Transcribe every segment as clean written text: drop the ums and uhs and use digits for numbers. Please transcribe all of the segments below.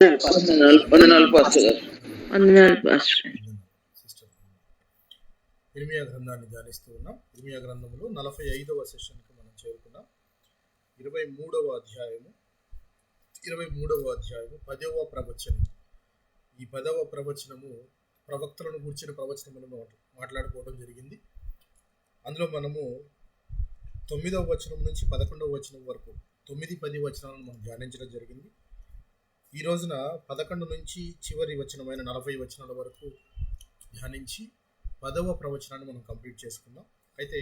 వందనాలు పాస్టర్ గారు. వందనాలు పాస్టర్ గారు. సిస్టర్ ఇర్మియా గ్రంథాన్ని ధ్యానిస్తూ ఉన్నాం. ఇర్మియా గ్రంథంలో 45వ సెషన్కి మనం చేరుకున్నాం. 23వ అధ్యాయము 10వ ప్రవచనం. ఈ 10వ ప్రవచనము ప్రవక్తలను గూర్చిన ప్రవచనములను మాట్లాడుకోవడం జరిగింది. అందులో మనము 9వ వచనం నుంచి 11వ వచనం వరకు 9-10 వచనాలను మనం ధ్యానించడం జరిగింది. ఈ రోజున 11 నుంచి చివరి వచనమైన 40 వచనాల వరకు ధ్యానించి 10వ ప్రవచనాన్ని మనం కంప్లీట్ చేసుకుందాం. అయితే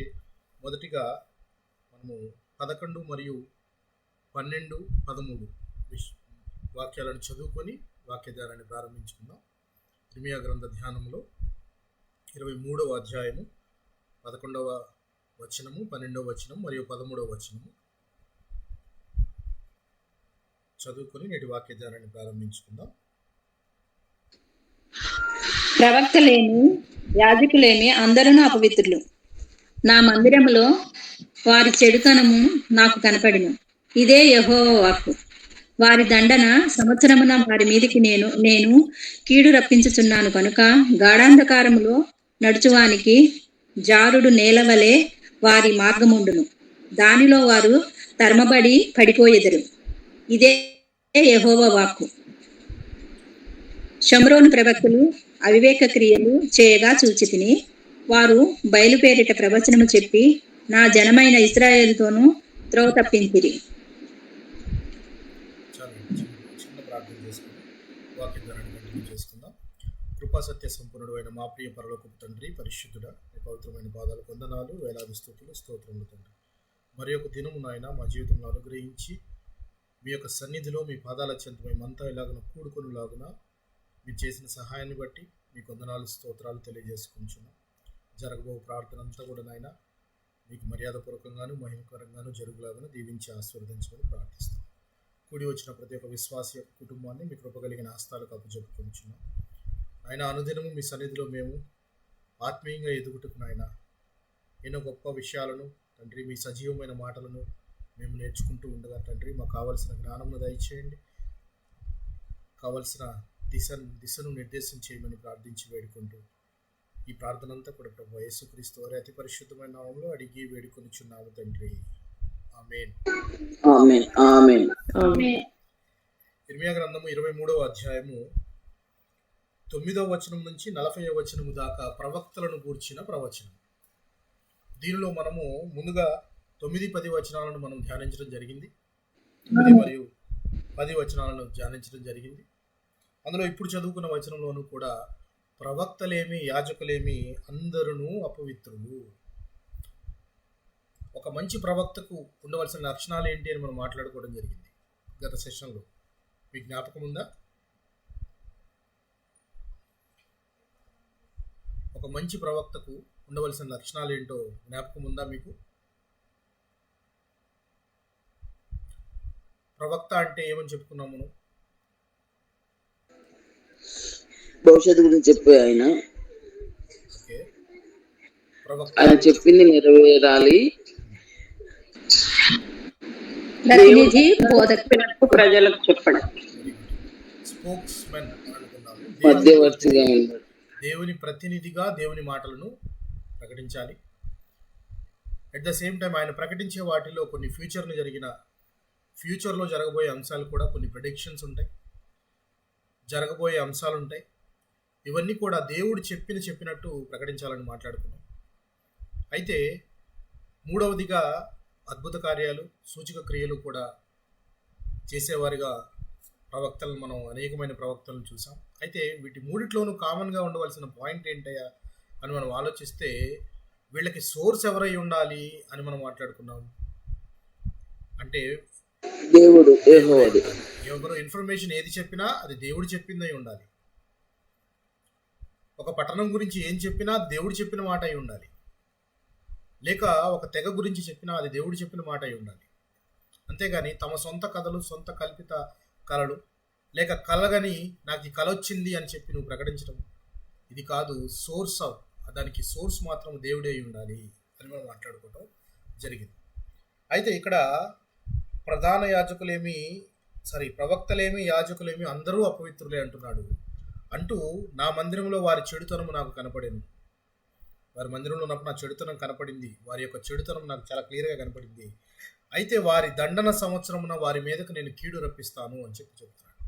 మొదటిగా మనము 11 మరియు 12, 13 వాక్యాలను చదువుకొని వాక్య ధ్యానాన్ని ప్రారంభించుకుందాం. ఇర్మియా గ్రంథ ధ్యానంలో 23వ అధ్యాయము 11వ వచనము, 12వ వచనం మరియు 13వ వచనము చదువుకొని నేటి వాక్య ధ్యానాన్ని ప్రారంభించుకుందాం. ప్రవక్తలేమి యాజకులేమి అందరూ అపవిత్రులు. నా మందిరములో వారి చెడుతనము నాకు కనపడిను. ఇదే యెహోవా వాక్కు. వారి దండన సంవత్సరమున వారి మీదికి నేను కీడు రప్పించుచున్నాను కనుక గాఢాంధకారములో నడుచువానికి జారుడు నేలవలే వారి మార్గముండును. దానిలో వారు తరమబడి పడిపోయెదరు. ఇదే యెహోవా వాక్కు. షమ్రోను ప్రవక్తలు అవివేక క్రియలు చేయగా చూచితిని. వారు బయలుపేరిట ప్రవచనము చెప్పి నా జనమైన ఇశ్రాయేలుతోనూ త్రోవ తప్పించిరి. చిన్న ప్రార్థన చేసుకుని వాక్య ధ్యానాన్ని కంటిన్యూ చేసుకుందాం. కృపా సత్య సంపన్నుడు అయిన మా ప్రియ పరలోకపు తండ్రి, పరిశుద్ధుడా, మీ పవిత్రమైన పాదాలు వందనాలు, వేలాది స్తుతులు, స్తోత్రములు తండ్రి. మరి ఒక దినము నాయన మా జీవితంలో అనుగ్రహించి మీ యొక్క సన్నిధిలో మీ పాదాల చెంత మేమంతా ఇలాగన కూడుకొని లాగున మీరు చేసిన సహాయాన్ని బట్టి మీకు వందనాలు, స్తోత్రాలు తెలియజేసుకుంటున్నాం. జరగబో ప్రార్థన అంతా కూడా నాయన మీకు మర్యాదపూర్వకంగాను మహిమకరంగాను జరుగులాగాను దీవించి ఆశీర్వదించమని ప్రార్థిస్తాం. కూడి వచ్చిన ప్రతి ఒక్క విశ్వాస యొక్క కుటుంబాన్ని మీ కృపగలిగిన హస్తాలకు అప్పచెప్పుకుంటున్నాం. ఆయన అనుదినము మీ సన్నిధిలో మేము ఆత్మీయంగా ఎదుగుటకు నాయన ఎన్నో గొప్ప విషయాలను తండ్రి, మీ సజీవమైన మాటలను మేము నేర్చుకుంటూ ఉండగా తండ్రి, మాకు కావలసిన జ్ఞానమును దయచేయండి, కావలసిన దిశను నిర్దేశం చేయమని ప్రార్థించి వేడుకుంటూ ఈ ప్రార్థన అంతా కూడా ప్రభు యేసుక్రీస్తు వారి అతి పరిశుద్ధమైన నామములో అడిగి వేడుకొనిచున్నాము తండ్రి. ఆమేన్. ఆమేన్. ఆమేన్. ఇర్మియా గ్రంథము 23వ అధ్యాయము 9వ వచనం నుంచి 40వ వచనము దాకా ప్రవక్తలను గూర్చిన ప్రవచనం. దీనిలో మనము ముందుగా 9-10 వచనాలను మనం ధ్యానించడం జరిగింది. 9 మరియు 10 వచనాలను ధ్యానించడం జరిగింది. అందులో ఇప్పుడు చదువుకున్న వచనంలోనూ కూడా ప్రవక్తలేమి యాజకులేమి అందరూ అపవిత్రులు. ఒక మంచి ప్రవక్తకు ఉండవలసిన లక్షణాలు ఏంటి అని మనం మాట్లాడుకోవడం జరిగింది గత సెషన్లో. మీకు జ్ఞాపకం ఉందా? ఒక మంచి ప్రవక్తకు ఉండవలసిన లక్షణాలు ఏంటో జ్ఞాపకం ఉందా మీకు? ప్రవక్త అంటే ఏమని చెప్పుకున్నాం మనం? భవిష్యత్తు గురించి చెప్పే ఆయన ఓకే, ప్రవక్త ఆయన చెప్పింది నెరవేరాలి, ప్రతినిధి బోధకుడు ప్రజలకు చెప్పడం, స్పోక్స్ మెన్ అనుకున్నాము. మధ్యవర్తిగా ఉండడం, దేవుని ప్రతినిధిగా దేవుని మాటలను ప్రకటించాలి. అట్ ద సేమ్ టైం ఆయన ప్రకటించే వాటిలో కొన్ని ఫ్యూచర్లో జరగబోయే అంశాలు కూడా, కొన్ని ప్రెడిక్షన్స్ ఉంటాయి, జరగబోయే అంశాలు ఉంటాయి. ఇవన్నీ కూడా దేవుడు చెప్పినట్టు ప్రకటించాలని మాట్లాడుకున్నాం. అయితే మూడవదిగా అద్భుత కార్యాలు, సూచక క్రియలు కూడా చేసేవారిగా ప్రవక్తలను మనం అనేకమైన ప్రవక్తలను చూసాం. అయితే వీటి మూడిట్లోనూ కామన్గా ఉండవలసిన పాయింట్ ఏంటయ్యా అని మనం ఆలోచిస్తే వీళ్ళకి సోర్స్ ఎవరై ఉండాలి అని మనం మాట్లాడుకున్నాం. అంటే దేవుడు యెహోవాది. ఎవరు ఇన్ఫర్మేషన్ ఏది చెప్పినా అది దేవుడు చెప్పిందై ఉండాలి. ఒక పట్టణం గురించి ఏం చెప్పినా దేవుడు చెప్పిన మాట అయి ఉండాలి. లేక ఒక తెగ గురించి చెప్పినా అది దేవుడు చెప్పిన మాట అయి ఉండాలి. అంతేగాని తమ సొంత కథలు, సొంత కల్పిత కళలు, లేక కలగని నాకు ఈ కళ వచ్చింది అని చెప్పి నువ్వు ప్రకటించడం ఇది కాదు. దానికి సోర్స్ మాత్రం దేవుడే అయి ఉండాలి అని మనం మాట్లాడుకోవటం జరిగింది. అయితే ఇక్కడ ప్రధాన యాజకులేమి ప్రవక్తలేమి యాజకులేమి అందరూ అపవిత్రులే అంటున్నాడు. అంటూ నా మందిరంలో వారి చెడుతనము నాకు కనపడింది. వారి మందిరంలో ఉన్నప్పుడు నా చెడుతనం కనపడింది. వారి యొక్క చెడుతనం నాకు చాలా క్లియర్గా కనపడింది. అయితే వారి దండన సంవత్సరమున వారి మీదకు నేను కీడు రప్పిస్తాను అని చెప్తున్నాడు.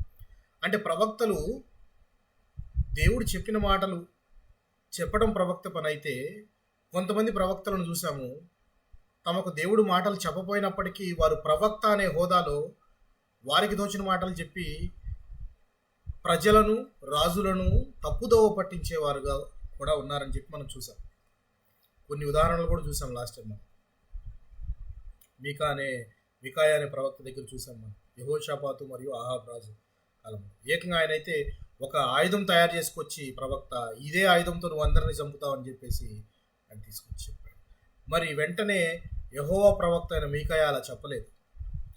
అంటే ప్రవక్తలు దేవుడు చెప్పిన మాటలు చెప్పడం ప్రవక్త పని అయితే, కొంతమంది ప్రవక్తలను చూసాము తమకు దేవుడు మాటలు చెప్పపోయినప్పటికీ వారు ప్రవక్త అనే హోదాలో వారికి తోచిన మాటలు చెప్పి ప్రజలను రాజులను తప్పుదోవ పట్టించేవారుగా కూడా ఉన్నారని చెప్పి మనం చూసాం. కొన్ని ఉదాహరణలు కూడా చూసాం లాస్ట్ టైం. మనం మికాయా అనే ప్రవక్త దగ్గర చూసాం. మనం యెహోషాపాతు మరియు ఆహాబ్ రాజు కాలంలో ఏకంగా ఆయన అయితే ఒక ఆయుధం తయారు చేసుకొచ్చి ప్రవక్త ఇదే ఆయుధంతో నువ్వు అందరినీ చంపుతావు అని చెప్పేసి ఆయన తీసుకొచ్చి చెప్పాడు. మరి వెంటనే యెహోవా ప్రవక్త అయిన మీకాయా అలా చెప్పలేదు.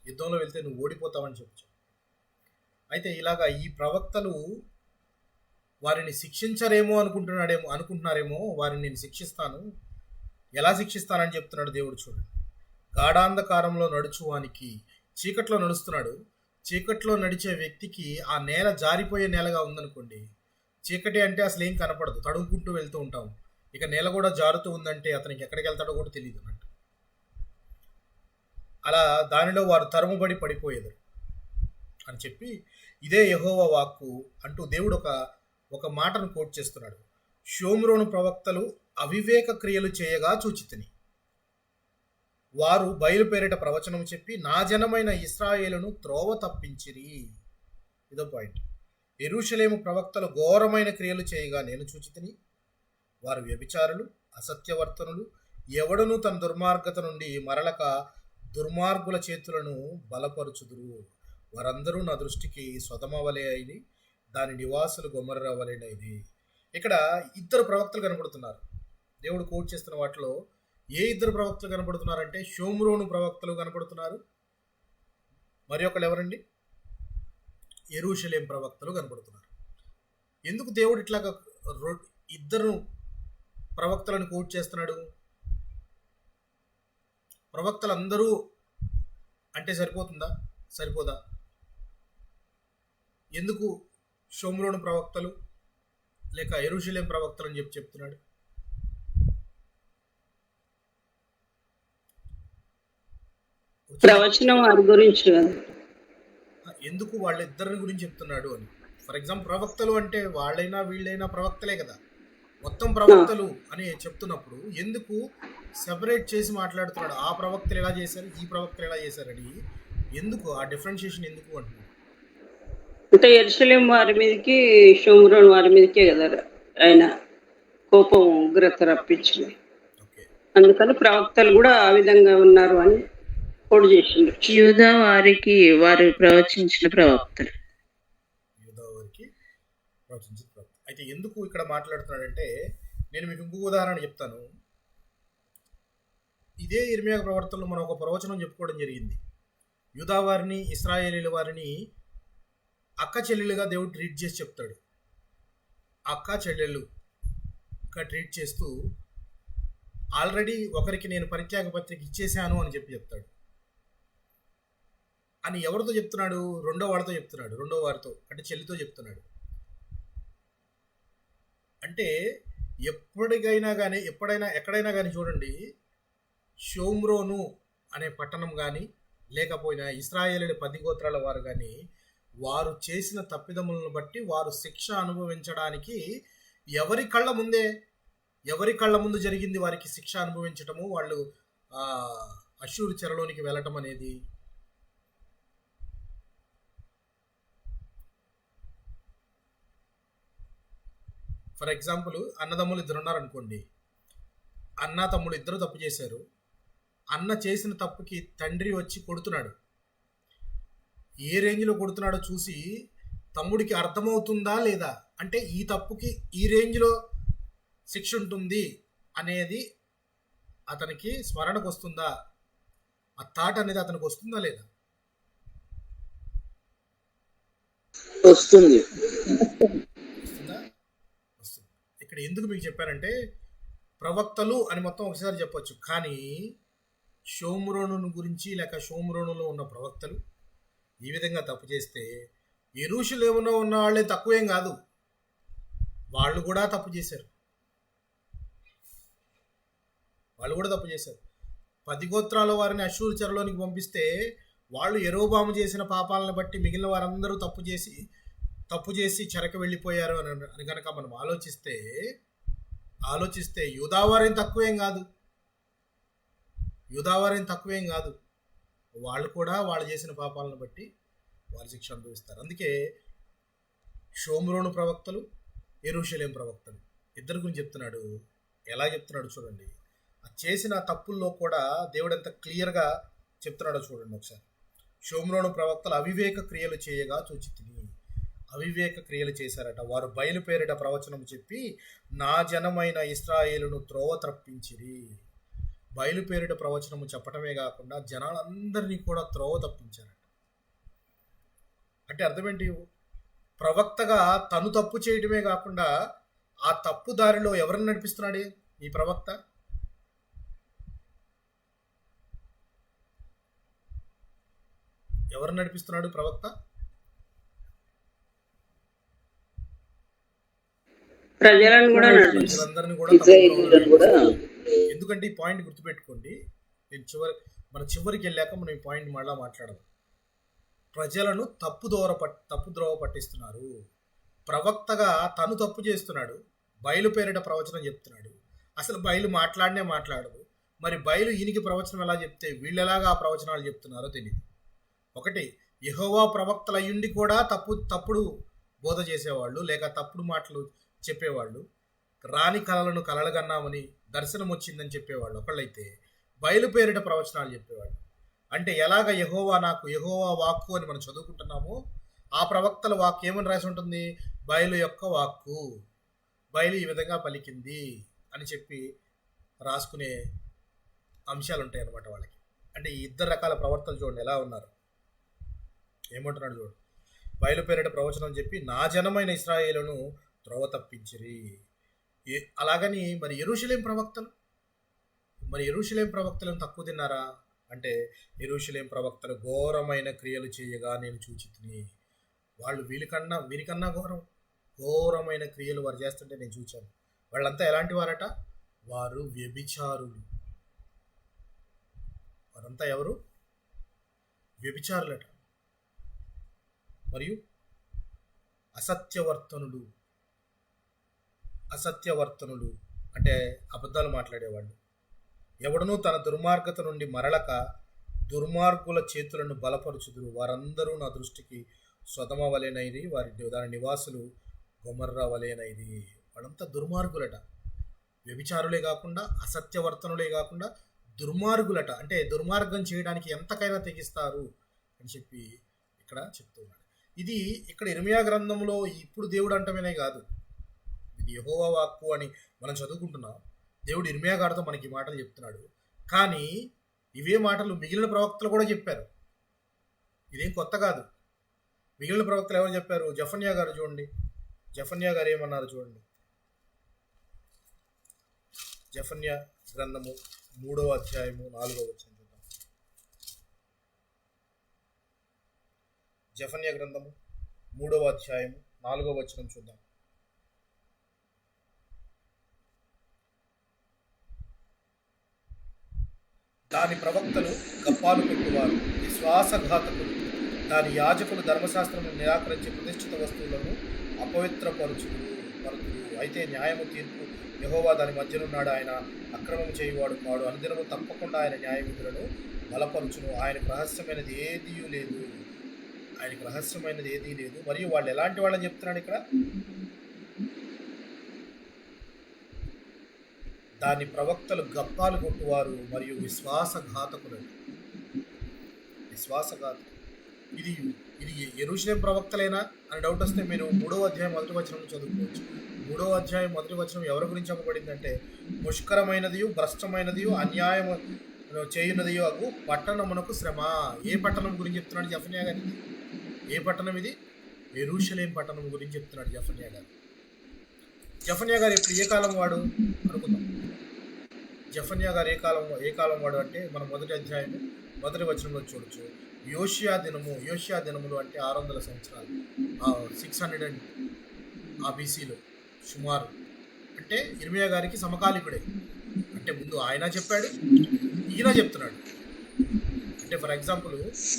యుద్ధంలో వెళ్తే నువ్వు ఓడిపోతావని చెప్పు. అయితే ఇలాగా ఈ ప్రవక్తలు వారిని శిక్షించరేమో అనుకుంటున్నారేమో వారిని నేను శిక్షిస్తాను. ఎలా శిక్షిస్తానని చెప్తున్నాడు దేవుడు. చూడండి, గాఢాంధకారంలో నడుచువానికి, చీకట్లో నడుస్తున్నాడు. చీకట్లో నడిచే వ్యక్తికి ఆ నేల జారిపోయే నేలగా ఉందనుకోండి, చీకటి అంటే అసలు ఏం కనపడదు, తడుముకుంటూ వెళ్తూ ఉంటాం. ఇక నేల కూడా జారుతూ ఉందంటే అతనికి ఎక్కడికి వెళ్తాడో కూడా తెలియదు అన్నట్టు. అలా దానిలో వారు తరుముబడి పడిపోయేది అని చెప్పి ఇదే యెహోవా వాక్కు అంటూ దేవుడు ఒక మాటను కోట్ చేస్తున్నాడు. షోమ్రోను ప్రవక్తలు అవివేక క్రియలు చేయగా చూచితిని, వారు బయలుపేరిట ప్రవచనం చెప్పి నా జనమైన ఇశ్రాయేలును త్రోవ తప్పించిరి. ఇదో పాయింట్. యెరూషలేము ప్రవక్తలు ఘోరమైన క్రియలు చేయగా నేను చూచితిని, వారు వ్యభిచారులు, అసత్యవర్తనులు, ఎవడును తన దుర్మార్గత నుండి మరలక దుర్మార్గుల చేతులను బలపరుచుదురు. వారందరూ నా దృష్టికి స్వతమవలే అయిని, దాని నివాసులు గొమర్రవలేనైది. ఇక్కడ ఇద్దరు ప్రవక్తలు కనబడుతున్నారు. దేవుడు కోట్ చేస్తున్న వాటిలో ఏ ఇద్దరు ప్రవక్తలు కనబడుతున్నారంటే షోమ్రోను ప్రవక్తలు కనబడుతున్నారు. మరి ఒకళ్ళు ఎవరండి? యెరూషలేం ప్రవక్తలు కనబడుతున్నారు. ఎందుకు దేవుడు ఇట్లాగా ఇద్దరు ప్రవక్తలను కోట్ చేస్తున్నాడు? ప్రవక్తలు అందరూ అంటే సరిపోతుందా? సరిపోదా? ఎందుకు షోమ్రోను ప్రవక్తలు లేక యెరూషలేం ప్రవక్తలు అని చెప్తున్నాడు? ప్రవచనం వారి గురించి ఎందుకు వాళ్ళిద్దరిని గురించి చెప్తున్నాడు అని. ఫర్ ఎగ్జాంపుల్ ప్రవక్తలు అంటే వాళ్ళైనా వీళ్ళైనా ప్రవక్తలే కదా, మొత్తం ప్రవక్తలు అని చెప్తున్నప్పుడు ఎందుకు సెపరేట్ చేసి మాట్లాడుతున్నాడు? ఆ ప్రవక్తలు ఎలా చేశారు, ఈ ప్రవక్తలు ఎలా చేశారని ఎందుకు ఆ డిఫరెన్షియేషన్ ఎందుకు అంటున్నాడు? అంటే యెరూషలేం వారి మీదకి షోమ్రోన్ వారి మీదకే కదా ఆయన కోపం ఉగ్రత రప్పించింది. అందుకని ప్రవక్తలు కూడా ఆ విధంగా ఉన్నారు అని కోడ్ చేసిండు. యూదా వారికి వారు ప్రవచించిన ప్రవక్తలు. అయితే ఎందుకు ఇక్కడ మాట్లాడుతున్నాడంటే నేను మీకు ఇంకొక ఉదాహరణ చెప్తాను. ఇదే ఇర్మియా ప్రవర్తనలో మనం ఒక ప్రవచనం చెప్పుకోవడం జరిగింది. యూదా వారిని, ఇశ్రాయేలీల వారిని అక్క చెల్లెలుగా దేవుడు ట్రీట్ చేసి చెప్తాడు. అక్క చెల్లెలుగా ట్రీట్ చేస్తూ ఆల్రెడీ ఒకరికి నేను పరిత్యాగ పత్రిక ఇచ్చేశాను అని చెప్తాడు. అని ఎవరితో చెప్తున్నాడు? రెండో వాడితో చెప్తున్నాడు. రెండో వారితో అంటే చెల్లితో చెప్తున్నాడు. అంటే ఎక్కడైనా కానీ చూడండి, షోమ్రోను అనే పట్టణం కానీ లేకపోయినా ఇశ్రాయేలు 10 గోత్రాల వారు కానీ వారు చేసిన తప్పిదములను బట్టి వారు శిక్ష అనుభవించడానికి ఎవరి కళ్ళ ముందు జరిగింది వారికి శిక్ష అనుభవించటము, వాళ్ళు అష్షూరు చెరలోనికి వెళ్ళటం అనేది. ఫర్ ఎగ్జాంపుల్ అన్నదమ్ములు ఇద్దరు ఉన్నారనుకోండి, అన్న తమ్ముడు ఇద్దరు తప్పు చేశారు. అన్న చేసిన తప్పుకి తండ్రి వచ్చి కొడుతున్నాడు. ఏ రేంజ్లో కొడుతున్నాడో చూసి తమ్ముడికి అర్థమవుతుందా లేదా, అంటే ఈ తప్పుకి ఈ రేంజ్లో శిక్ష ఉంటుంది అనేది అతనికి స్మరణకు వస్తుందా, ఆ థాట్ అనేది అతనికి వస్తుందా లేదా? వస్తుంది. ఇక్కడ ఎందుకు మీకు చెప్పారంటే ప్రవక్తలు అని మొత్తం ఒకసారి చెప్పొచ్చు, కానీ షోమ్రోను గురించి లేక షోమ్రోనులో ఉన్న ప్రవక్తలు, ఈ విధంగా తప్పు చేస్తే యెరూషలేములో ఉన్న వాళ్ళే తక్కువేం కాదు, వాళ్ళు కూడా తప్పు చేశారు. 10 గోత్రాల వారిని అష్షూరు చెరలోనికి పంపిస్తే వాళ్ళు యెరోబాము చేసిన పాపాలను బట్టి మిగిలిన వారందరూ తప్పు చేసి చెరకు వెళ్ళిపోయారు అని కనుక మనం ఆలోచిస్తే యూదావారేం తక్కువేం కాదు, వాళ్ళు కూడా వాళ్ళు చేసిన పాపాలను బట్టి వారి శిక్ష అనుభవిస్తారు. అందుకే షోమ్రోను ప్రవక్తలు, యెరూషలేం ప్రవక్తలు ఇద్దరి గురించి చెప్తున్నాడు. ఎలా చెప్తున్నాడు చూడండి. ఆ చేసిన తప్పుల్లో కూడా దేవుడు ఎంత క్లియర్గా చెప్తున్నాడో చూడండి ఒకసారి. షోమ్రోను ప్రవక్తలు అవివేక క్రియలు చేయగా చూచితిని. అవివేక క్రియలు చేశారట. వారు బయలుపేరిట ప్రవచనం చెప్పి నా జనమైన ఇశ్రాయేలును త్రోవ తప్పించిరి. బయలుపేరిట ప్రవచనము చెప్పటమే కాకుండా జనాలందరినీ కూడా త్రోవ తప్పించారట. అంటే అర్థమేంటి? ప్రవక్తగా తను తప్పు చేయడమే కాకుండా ఆ తప్పు దారిలో ఎవరిని నడిపిస్తున్నాడు ఈ ప్రవక్త? ఎవరు నడిపిస్తున్నాడు ప్రవక్త? ప్రజలందరినీ కూడా. ఎందుకంటే ఈ పాయింట్ గుర్తుపెట్టుకోండి. నేను చివరికి వెళ్ళాక మనం ఈ పాయింట్ మళ్ళా మాట్లాడదాం. ప్రజలను తప్పు ద్రోవ పట్టిస్తున్నారు. ప్రవక్తగా తను తప్పు చేస్తున్నాడు, బయలుపేరిట ప్రవచనం చెప్తున్నాడు. అసలు బయలు మాట్లాడదు. మరి బయలు ఈయనకి ప్రవచనం ఎలా చెప్తే వీళ్ళు ఎలాగా ఆ ప్రవచనాలు చెప్తున్నారో తెలియదు. ఒకటి, యెహోవా ప్రవక్తలు అయ్యుండి కూడా తప్పుడు బోధ చేసేవాళ్ళు, లేక తప్పుడు మాటలు చెప్పేవాళ్ళు, రాని కళలను కలలుగన్నామని దర్శనం వచ్చిందని చెప్పేవాళ్ళు ఒకళ్ళైతే, బయలుపేరిట ప్రవచనాలు చెప్పేవాళ్ళు. అంటే ఎలాగ యెహోవా వాక్కు అని మనం చదువుకుంటున్నామో ఆ ప్రవక్తల వాక్కు ఏమని రాసి ఉంటుంది? బయలు యొక్క వాక్కు, బయలు ఈ విధంగా పలికింది అని చెప్పి రాసుకునే అంశాలు ఉంటాయి అన్నమాట వాళ్ళకి. అంటే ఈ ఇద్దరు రకాల ప్రవర్తనలు చూడండి ఎలా ఉన్నారు. ఏమంటున్నాడు చూడు. బయలుపేరిట ప్రవచనం చెప్పి నా జనమైన ఇశ్రాయేలును త్రోవ తప్పించిరి. అలాగని మరి యెరూషలేం ప్రవక్తలను తక్కువ తిన్నారా అంటే, యెరూషలేం ప్రవక్తలు ఘోరమైన క్రియలు చేయగా నేను చూచితిని. వాళ్ళు వీరికన్నా ఘోరమైన క్రియలు వారు చేస్తుంటే నేను చూచాను. వాళ్ళంతా ఎలాంటి వారట? వారు వ్యభిచారులు. వారంతా ఎవరు? వ్యభిచారులట. మరియు అసత్యవర్తనులు అంటే అబద్ధాలు మాట్లాడేవాళ్ళు. ఎవడనూ తన దుర్మార్గత నుండి మరలక దుర్మార్గుల చేతులను బలపరుచుదురు. వారందరూ నా దృష్టికి సొదమ వలెనైది, దాని నివాసులు గొమర్రా వలెనైది. వాళ్ళంతా దుర్మార్గులట. వ్యభిచారులే కాకుండా, అసత్యవర్తనులే కాకుండా దుర్మార్గులట. అంటే దుర్మార్గం చేయడానికి ఎంతకైనా తెగిస్తారు అని చెప్పి ఇక్కడ చెప్తున్నాడు. ఇది ఇక్కడ ఇర్మియా గ్రంథంలో ఇప్పుడు దేవుడు అంటమేనే కాదు, ఇది యెహోవా వాక్కు అని మనం చదువుకుంటున్నాం. దేవుడు ఇర్మియా గారితో మనకి మాటలు చెప్తున్నాడు. కానీ ఇవే మాటలు మిగిలిన ప్రవక్తలు కూడా చెప్పారు. ఇదేం కొత్త కాదు. మిగిలిన ప్రవక్తలు ఎవరు చెప్పారు? జఫన్యా గారు చూడండి. జఫన్యా గారు ఏమన్నారు చూడండి. జఫన్యా గ్రంథము 3వ అధ్యాయము 4వ వచనం చూద్దాం. జఫన్యా గ్రంథము 3వ అధ్యాయము 4వ వచనం చూద్దాం. దాని ప్రవక్తలు గప్పాలు కొట్టువారు, విశ్వాసఘాతకులు. దాని యాజకులు ధర్మశాస్త్రము నిరాకరించి ప్రతిష్ఠిత వస్తువులను అపవిత్రపరుచులు. అయితే న్యాయము తీర్పు యెహోవా దాని మధ్యనున్నాడు. ఆయన అక్రమము చేయువాడు కాడు. అనుదినము తప్పకుండా ఆయన న్యాయ విధులను బలపరుచును. ఆయనకు రహస్యమైనది ఏదీ లేదు. మరియు వాళ్ళు ఎలాంటి వాళ్ళని చెప్తున్నాడు ఇక్కడ? దాని ప్రవక్తలు గప్పాలు కొట్టువారు మరియు విశ్వాసఘాతకులు. ఇది యెరూషలేం ప్రవక్తలేనా అని డౌట్ వస్తే మీరు 3వ అధ్యాయం 1వ వచనం చదువుకోవచ్చు. 3వ అధ్యాయం 1వ వచనం ఎవరి గురించి చెప్పబడిందంటే, ముష్కరమైనదియు భ్రష్టమైనదియు అన్యాయము చేయున్నదియు అగు పట్టణమునకు శ్రమ. ఏ పట్టణం గురించి చెప్తున్నాడు జఫన్యా గారి? ఏ పట్టణం ఇది? యెరూషలేం పట్టణం గురించి చెప్తున్నాడు జఫన్యా గారు. జఫన్యా గారు ఇప్పుడు ఏ కాలం వాడు అనుకుందాం. జఫన్యా గారు ఏ కాలం వాడు అంటే మనం 1వ అధ్యాయం 1వ వచనంలో చూడొచ్చు. యోషియా దినములు అంటే 600 సంవత్సరాలు, 600 ఆ బీసీలో సుమారు. అంటే ఇర్మియా గారికి సమకాలికుడే. అంటే ముందు ఆయన చెప్పాడు, ఈయన చెప్తున్నాడు. అంటే ఫర్ ఎగ్జాంపుల్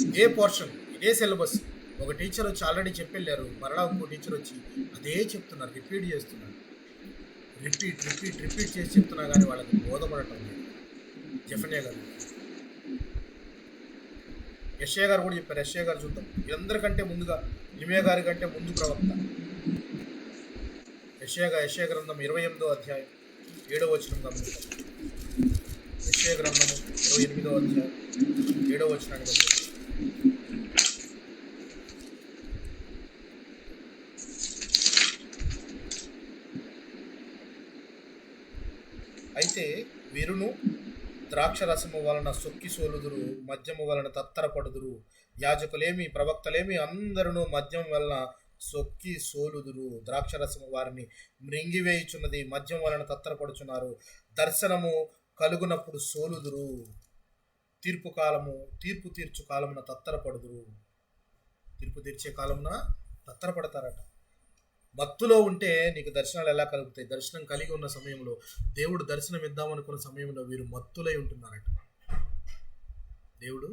ఇదే పోర్షన్, ఇదే సిలబస్ ఒక టీచర్ వచ్చి ఆల్రెడీ చెప్పెళ్ళారు, మరలా ఇంకో టీచర్ వచ్చి అదే చెప్తున్నారు, రిపీట్ చేస్తున్నారు. రిపీట్ చేసి చెప్తున్నా కానీ వాళ్ళకి బోధపడటం లేదు. జెఫన్యా గారు, యెషయా గారు కూడా చెప్పారు. యెషయా గారు చూద్దాం, వీళ్ళందరికంటే ముందుగా ఇర్మియా గారి కంటే ముందు ప్రవక్త యెషయా గ్రంథం 28వ అధ్యాయం 7వ వచనం గమనించాం. యెషయా గ్రంథము 28వ అధ్యాయం 7వ వచనాన్ని గమనించాం. అయితే వీరును ద్రాక్షరసము వలన సొక్కి సోలుదురు, మద్యము వలన తత్తరపడుదురు. యాజకులేమి ప్రవక్తలేమి అందరూ మద్యం వలన సొక్కి సోలుదురు. ద్రాక్షరసము వారిని మృంగివేయుచున్నది, మద్యం వలన తత్తరపడుచున్నారు. దర్శనము కలుగునప్పుడు సోలుదురు, తీర్పు తీర్చు కాలమున తత్తరపడుదురు. తీర్పు తీర్చే కాలమున తత్తరపడతారట. భక్తులో ఉంటే నీకు దర్శనాలు ఎలా కలుగుతాయి? దర్శనం కలిగి ఉన్న సమయంలో, దేవుడు దర్శనం ఇద్దామనుకున్న సమయంలో వీరు మత్తులై ఉంటున్నారట. దేవుడు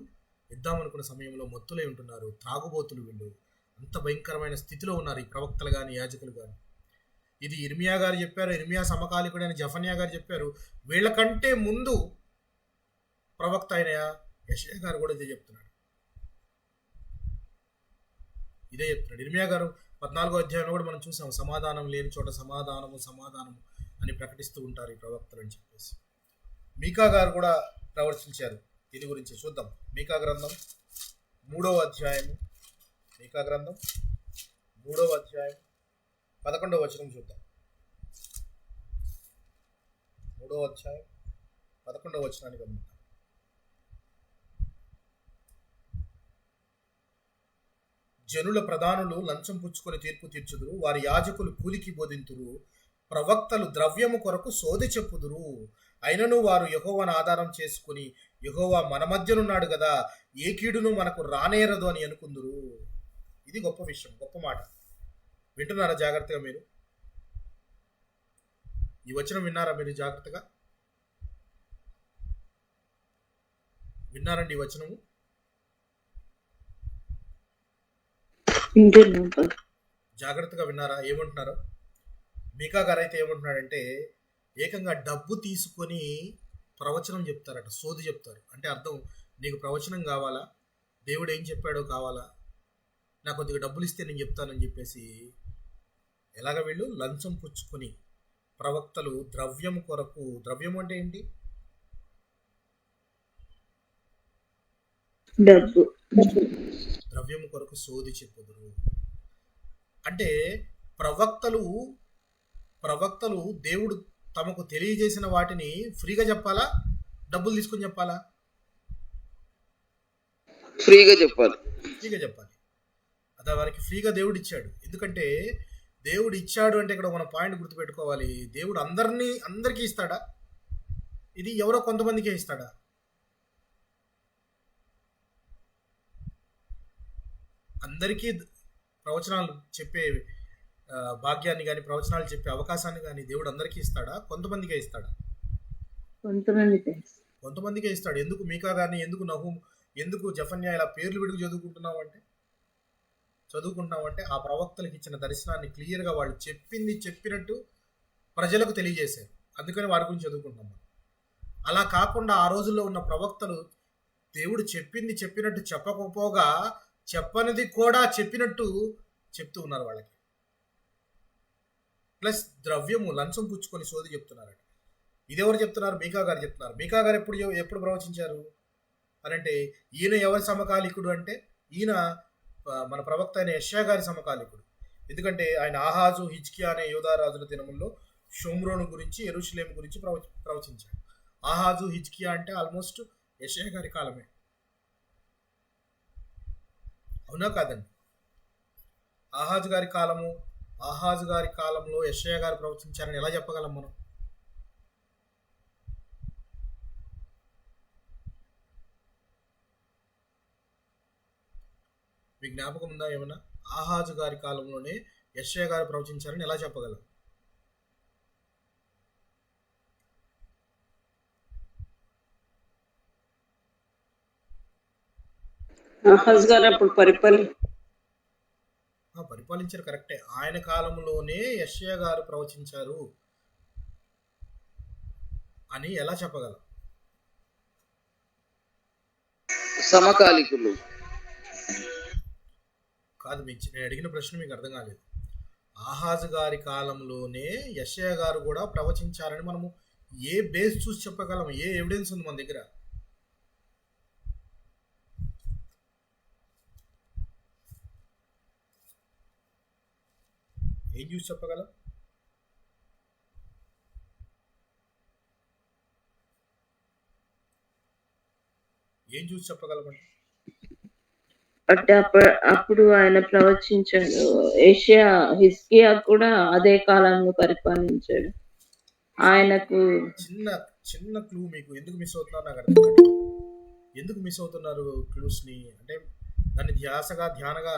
ఇద్దామనుకున్న సమయంలో మత్తులై ఉంటున్నారు. త్రాగుబోతులు వీళ్ళు. అంత భయంకరమైన స్థితిలో ఉన్నారు ఈ ప్రవక్తలు కానీ యాజకులు కానీ. ఇది ఇర్మియా గారు చెప్పారు. ఇర్మియా సమకాలికుడైన జెఫన్యా గారు చెప్పారు. వీళ్ళకంటే ముందు ప్రవక్త అయిన యెషయా గారు కూడా ఇదే చెప్తున్నాడు. ఇర్మియా గారు 14వ అధ్యాయంలో కూడా మనం చూసాం, సమాధానం లేని చోట సమాధానము అని ప్రకటిస్తూ ఉంటారు ఈ ప్రవక్తలు అని చెప్పేసి. మీకా గారు కూడా ప్రవర్తించారు దీని గురించి. చూద్దాం, మీకా గ్రంథం 3వ అధ్యాయము 11వ వచనం చూద్దాం. 3వ అధ్యాయం 11వ వచనాన్ని గమనిద్దాం. జనుల ప్రధానులు లంచం పుచ్చుకొని తీర్పు తీర్చుదురు, వారి యాజకులు కూలికి బోధింతురు, ప్రవక్తలు ద్రవ్యము కొరకు సోదె చెప్పుదురు. అయినను వారు యెహోవాను ఆధారం చేసుకుని, యెహోవా మన మధ్యనున్నాడు కదా, ఏ కీడును మనకు రానేరదు అని అనుకుందురు. ఇది గొప్ప విషయం, గొప్ప మాట. వింటున్నారా జాగ్రత్తగా? మీరు ఈ వచనం విన్నారా? మీరు జాగ్రత్తగా విన్నారండి ఈ వచనము? జాగ్రత్తగా విన్నారా? ఏమంటున్నారు? మీకా గారు అయితే ఏమంటున్నాడంటే, ఏకంగా డబ్బు తీసుకొని ప్రవచనం చెప్తారట, సోది చెప్తారు. అంటే అర్థం, నీకు ప్రవచనం కావాలా, దేవుడు ఏం చెప్పాడో కావాలా, నాకు కొద్దిగా డబ్బులు ఇస్తే నేను చెప్తానని చెప్పేసి ఎలాగ వీళ్ళు లంచం పుచ్చుకొని ప్రవక్తలు ద్రవ్యము కొరకు, ద్రవ్యం అంటే ఏంటి? డబ్బు. ద్రవ్యము కొరకు సోది చెప్పుదురు. అంటే ప్రవక్తలు దేవుడు తమకు తెలియజేసిన వాటిని ఫ్రీగా చెప్పాలా, డబ్బులు తీసుకొని చెప్పాలా? ఫ్రీగా చెప్పాలి. అదే వారికి ఫ్రీగా దేవుడు ఇచ్చాడు. ఎందుకంటే దేవుడు ఇచ్చాడు అంటే ఇక్కడ మన పాయింట్ గుర్తుపెట్టుకోవాలి. దేవుడు అందరికీ ఇస్తాడా? ఇది ఎవరో కొంతమందికే ఇస్తాడా? అందరికీ ప్రవచనాలు చెప్పే భాగ్యాన్ని కానీ, ప్రవచనాలు చెప్పే అవకాశాన్ని కానీ దేవుడు అందరికీ ఇస్తాడా? కొంతమందికే ఇస్తాడా? కొంతమందికే ఇస్తాడు. ఎందుకు మీకా గారిని, ఎందుకు నహూం, ఎందుకు జెఫన్యా ఇలా పేర్లు విడుగు చదువుకుంటున్నామంటే ఆ ప్రవక్తలకు ఇచ్చిన దర్శనాన్ని క్లియర్గా వాళ్ళు చెప్పినట్టు ప్రజలకు తెలియజేశారు. అందుకని వారి గురించి చదువుకుంటున్నాం. అలా కాకుండా ఆ రోజుల్లో ఉన్న ప్రవక్తలు దేవుడు చెప్పినట్టు చెప్పకపోగా చెప్పనిది కూడా చెప్పినట్టు చెప్తూ ఉన్నారు వాళ్ళకి. ప్లస్ ద్రవ్యము, లంచం పుచ్చుకొని సోది చెప్తున్నారట. ఇదెవరు చెప్తున్నారు? మీకా గారు చెప్తున్నారు. మీకా గారు ఎప్పుడు ప్రవచించారు అని అంటే, ఈయన ఎవరి సమకాలికుడు అంటే, ఈయన మన ప్రవక్త అయిన యెషయా గారి సమకాలికుడు. ఎందుకంటే ఆయన ఆహాజు, హిజ్కియా అనే యోధారాజుల దినముల్లో షోమ్రోను గురించి, యెరూషలేము గురించి ప్రవచించాడు. ఆహాజు, హిజ్కియా అంటే ఆల్మోస్ట్ యెషయా గారి కాలమే. అవునా కాదండి? ఆహాజు గారి కాలంలో యెషయా గారు ప్రవచించారని ఎలా చెప్పగలం మనం? మీ జ్ఞాపకం ఉందా ఏమన్నా? ఆహాజు గారి కాలంలోనే యెషయా గారు ప్రవచించారని ఎలా చెప్పగలరు? ఆహాజ్ గారు అప్పుడు పరిపాలించారు, కరెక్టే. ఆయన కాలంలోనే యెషయా గారు ప్రవచించారు అని ఎలా చెప్పగలం? సమకాలికులు. కాదు, నేను అడిగిన ప్రశ్న మీకు అర్థం కాలేదు. ఆహాజు గారి కాలంలోనే యెషయా గారు కూడా ప్రవచించారని మనము ఏ బేస్ చూసి చెప్పగలం? ఏ ఎవిడెన్స్ ఉంది మన దగ్గర? ఏం చూసి చెప్పగలం? ఏం చూసి చెప్పగలమండి? అంటే అప్పుడు ఆయన ప్రవచించాడు. ఏషియా హిస్కియా కూడా అదే కాలంలో పరిపాలించాడు. ఆయనకు చిన్న చిన్న క్లూ మీకు ఎందుకు మిస్ అవుతున్నారు నాకు అర్థం కాదు. ఎందుకు మిస్ అవుతున్నారు క్లూస్ని? అంటే దాన్ని ధ్యానంగా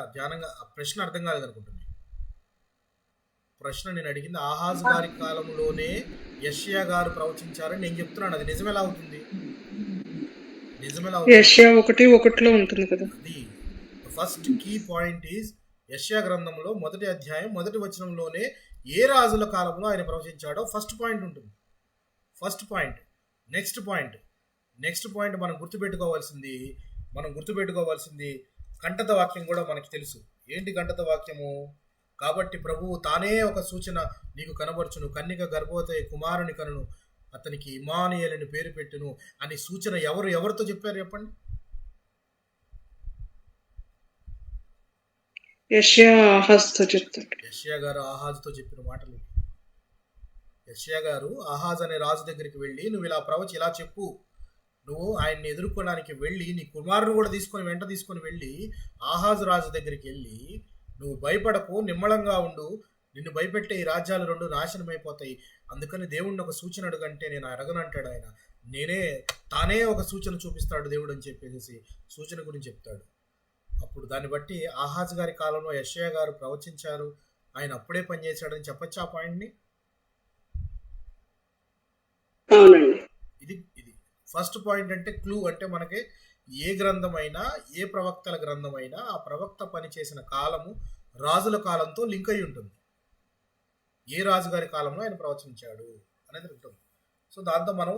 ఆ ప్రశ్న అర్థం కాలేదు అనుకుంటుంది. ప్రశ్న నేను అడిగింది ఆహాజ్ గారి కాలంలోనే యెషయా గారు ప్రవచించారని నేను చెప్తున్నాను. అది నిజమేలా అవుతుంది? యెషయా 1:1 ఉంటుంది కదా. అది ఫస్ట్ కీ పాయింట్ ఈజ్ యెషయా గ్రంథంలో 1వ అధ్యాయం 1వ వచనంలోనే ఏ రాజుల కాలంలో ఆయన ప్రవచించాడో ఫస్ట్ పాయింట్ ఉంటుంది. First point. నెక్స్ట్ పాయింట్ మనం గుర్తుపెట్టుకోవాల్సింది కంటత వాక్యం కూడా మనకి తెలుసు. ఏంటి కంటత వాక్యము? కాబట్టి ప్రభువు తానే ఒక సూచన నీకు కనబరుచును, కన్నిక గర్భవతి కుమారుని కనును, అతనికి ఇమానుయేలు అని పేరు పెట్టును అని సూచన ఎవరితో చెప్పారు చెప్పండి? యెషయా ఆహాజ్తో చెప్తాడు. యెషయా గారు ఆహాజుతో చెప్పిన మాటలు. యెషయా గారు ఆహాజ్ అనే రాజు దగ్గరికి వెళ్ళి నువ్వు ఇలా చెప్పు, నువ్వు ఆయన్ని ఎదుర్కోవడానికి వెళ్ళి నీ కుమారుని కూడా వెంట తీసుకొని వెళ్ళి ఆహాజు రాజు దగ్గరికి వెళ్ళి నువ్వు భయపడకు, నిమ్మళంగా ఉండు, నిన్ను భయపెట్టే ఈ రాజ్యాలు 2 నాశనం అయిపోతాయి, అందుకని దేవుడిని ఒక సూచన అడుగంటే నేను అడగనంటాడు ఆయన. తానే ఒక సూచన చూపిస్తాడు దేవుడు అని చెప్పేసి సూచన గురించి చెప్తాడు. అప్పుడు దాన్ని బట్టి ఆహాజ్ గారి కాలంలో యెషయా గారు ప్రవచించారు, ఆయన అప్పుడే పనిచేశాడని చెప్పచ్చు ఆ పాయింట్ని. ఇది ఫస్ట్ పాయింట్. అంటే క్లూ అంటే మనకి ఏ గ్రంథమైనా ఏ ప్రవక్తల గ్రంథమైనా ఆ ప్రవక్త పనిచేసిన కాలము రాజుల కాలంతో లింక్ అయి ఉంటుంది. ఏ రాజుగారి కాలంలో ఆయన ప్రవచించాడు అనేది ఉంటుంది. సో దాంతో మనం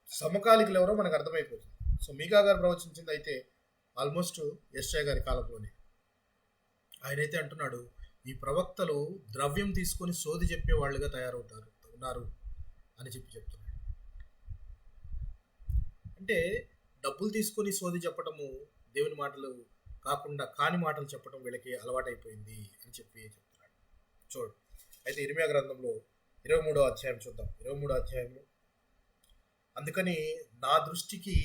సమకాలికులు ఎవరో మనకు అర్థమైపోతుంది. సో మీకా గారు ప్రవచించింది అయితే ఆల్మోస్ట్ యెషయా గారి కాలంలోనే. ఆయనైతే అంటున్నాడు ఈ ప్రవక్తలు ద్రవ్యం తీసుకొని సోది చెప్పే వాళ్ళుగా ఉన్నారు అని చెప్తున్నాడు. అంటే డబ్బులు తీసుకొని సోది చెప్పటము దేవుని మాటలు కాకుండా కాని మాటలు చెప్పడం వీళ్ళకి అలవాటైపోయింది అని చెప్తున్నాడు. చూడు అయితే ఇర్మియా గ్రంథంలో 23వ అధ్యాయం చూద్దాం. 23వ అధ్యాయంలో అందుకని నా దృష్టికి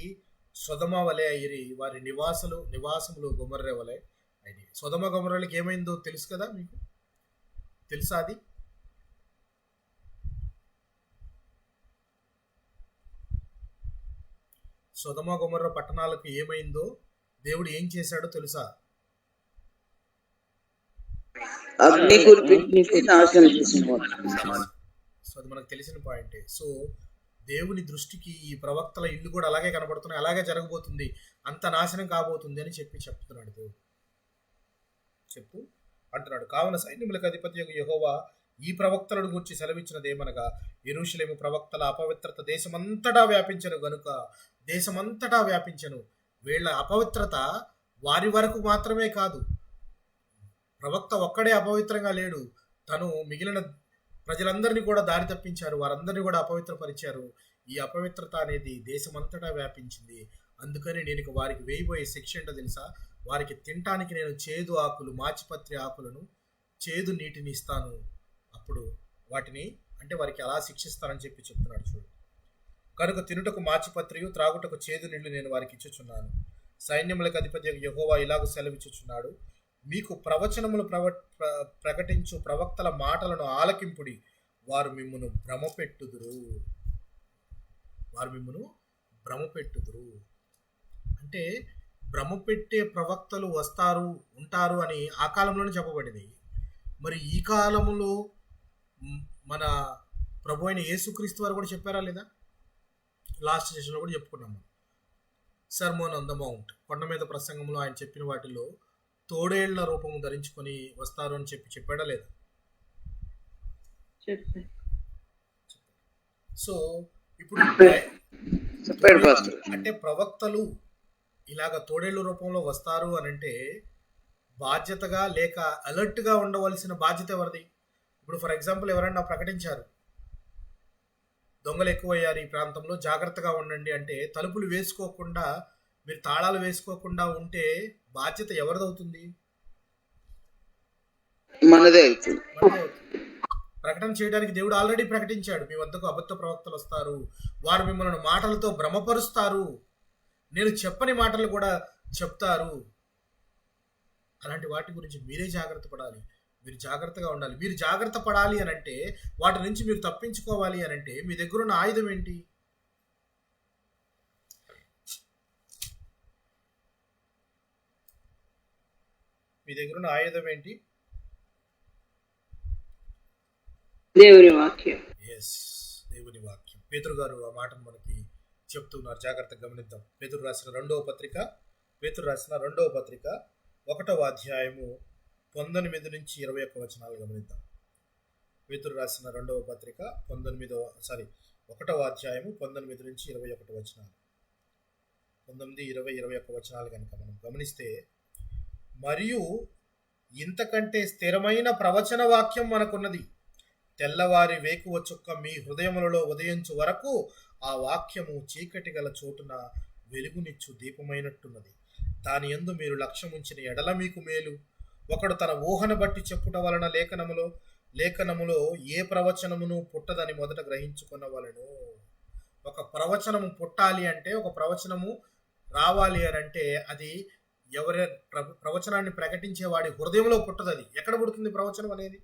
సొదమ వలె అయిరి, వారి నివాసములు గొమర్రె వలె అయినాయి. సొదమ గొమర్రెలకి ఏమైందో తెలుసు కదా, మీకు తెలుసా? అది సొదమ గొమర్ర పట్టణాలకు ఏమైందో దేవుడు ఏం చేశాడో తెలుసా? అగ్ని కురిపించి నాశనం చేసినవాడు. సో అది మనకు తెలిసిన పాయింటే. సో దేవుని దృష్టికి ఈ ప్రవక్తల ఇల్లు కూడా అలాగే కనబడుతున్నాయి, అలాగే జరగబోతుంది, అంత నాశనం కాబోతుంది అని చెప్తున్నాడు దేవుడు. అంటున్నాడు కావున సైన్యములకు అధిపతి యెహోవా ఈ ప్రవక్తలను గురించి సెలవిచ్చినదేమనగా యెరూషలేము ప్రవక్తల అపవిత్రత దేశమంతటా వ్యాపించను. వీళ్ళ అపవిత్రత వారి వరకు మాత్రమే కాదు, ప్రవక్త ఒక్కడే అపవిత్రంగా లేడు, తను మిగిలిన ప్రజలందరినీ కూడా దారి తప్పించారు, వారందరినీ కూడా అపవిత్రపరిచారు. ఈ అపవిత్రత అనేది దేశమంతటా వ్యాపించింది. అందుకని నేను వారికి వేయబోయే శిక్ష ఏంటో తెలుసా? వారికి తినటానికి నేను చేదు ఆకులు, మాచిపత్రి ఆకులను, చేదు నీటిని ఇస్తాను. అప్పుడు వాటిని అంటే వారికి అలా శిక్షిస్తానని చెప్తున్నాడు. చూడు, కనుక తినుటకు మాచిపత్రియు త్రాగుటకు చేదు నీళ్లు నేను వారికి ఇచ్చుచున్నాను. సైన్యములకు అధిపతి యెహోవా ఇలాగ సెలవిచ్చుచున్నాడు, మీకు ప్రవచనములు ప్రకటించు ప్రవక్తల మాటలను ఆలకింపుడి, వారు మిమ్మును భ్రమపెట్టుదురు. అంటే భ్రమ పెట్టే ప్రవక్తలు వస్తారు ఉంటారు అని ఆ కాలంలోనే చెప్పబడింది. మరి ఈ కాలంలో మన ప్రభు అయిన యేసుక్రీస్తు వారు కూడా చెప్పారా లేదా? లాస్ట్ సెషన్లో కూడా చెప్పుకున్నాము. సర్మోన్ ఆన్ ద మౌంట్, కొండ మీద ప్రసంగంలో ఆయన చెప్పిన వాటిలో తోడేళ్ల రూపము ధరించుకొని వస్తారు అని చెప్పాడా లేదా? చెప్పారు. సో ఇప్పుడు చెప్పాడు పాస్టర్. అంటే ప్రవక్తలు ఇలాగ తోడేళ్ళ రూపంలో వస్తారు అని అంటే బాధ్యతగా లేక అలర్ట్గా ఉండవలసిన బాధ్యత ఎవరిది? ఇప్పుడు ఫర్ ఎగ్జాంపుల్ ఎవరైనా ప్రకటించారు, దొంగలు ఎక్కువయ్యారు ఈ ప్రాంతంలో, జాగ్రత్తగా ఉండండి అంటే తలుపులు వేసుకోకుండా మీరు తాళాలు వేసుకోకుండా ఉంటే బాధ్యత ఎవరిదవుతుంది? మనదే అవుతుంది. ప్రకటన చేయడానికి దేవుడు ఆల్రెడీ ప్రకటించాడు, మీ వద్దకు అబద్ధ ప్రవక్తలు వస్తారు, వారు మిమ్మల్ని మాటలతో భ్రమపరుస్తారు, నేను చెప్పని మాటలు కూడా చెప్తారు. అలాంటి వాటి గురించి మీరే జాగ్రత్త పడాలి, మీరు జాగ్రత్తగా ఉండాలి. మీరు జాగ్రత్త పడాలి అని అంటే, వాటి నుంచి మీరు తప్పించుకోవాలి అని అంటే మీ దగ్గర ఉన్న ఆయుధం ఏంటి? మీ దగ్గర ఉన్న ఆయుధం ఏంటి? దేవుని వాక్యం. ఎస్, దేవుని వాక్యం. పేతురు గారు ఆ మాటను మనకి చెప్తున్నారు, జాగ్రత్తగా గమనిద్దాం. పేతురు రాసిన రెండవ పత్రిక 1వ అధ్యాయము 19 నుంచి 21 వచనాలు గమనిద్దాం. పేతురు రాసిన 1వ పత్రిక 1వ అధ్యాయము 19 నుంచి 21 వచనాలు. 19, 20, 21 వచనాలు కనుక మనం గమనిస్తే, మరియు ఇంతకంటే స్థిరమైన ప్రవచన వాక్యం మనకున్నది, తెల్లవారి వేకువ చుక్క మీ హృదయములలో ఉదయించు వరకు ఆ వాక్యము చీకటి గల చోటున వెలుగునిచ్చు దీపమైనట్టున్నది. దాని యందు మీరు లక్ష్యముంచిన ఎడల మీకు మేలు. ఒకడు తన ఊహను బట్టి చెప్పుట వలన లేఖనములో ఏ ప్రవచనమును పుట్టదని మొదట గ్రహించుకున్నవలెను. ఒక ప్రవచనము పుట్టాలి అంటే, ఒక ప్రవచనము రావాలి అని అంటే అది ఎవరి ప్రవచనాన్ని ప్రకటించే వాడి హృదయంలో పుట్టదు. అది ఎక్కడ పుడుతుంది ప్రవచనం అనేది?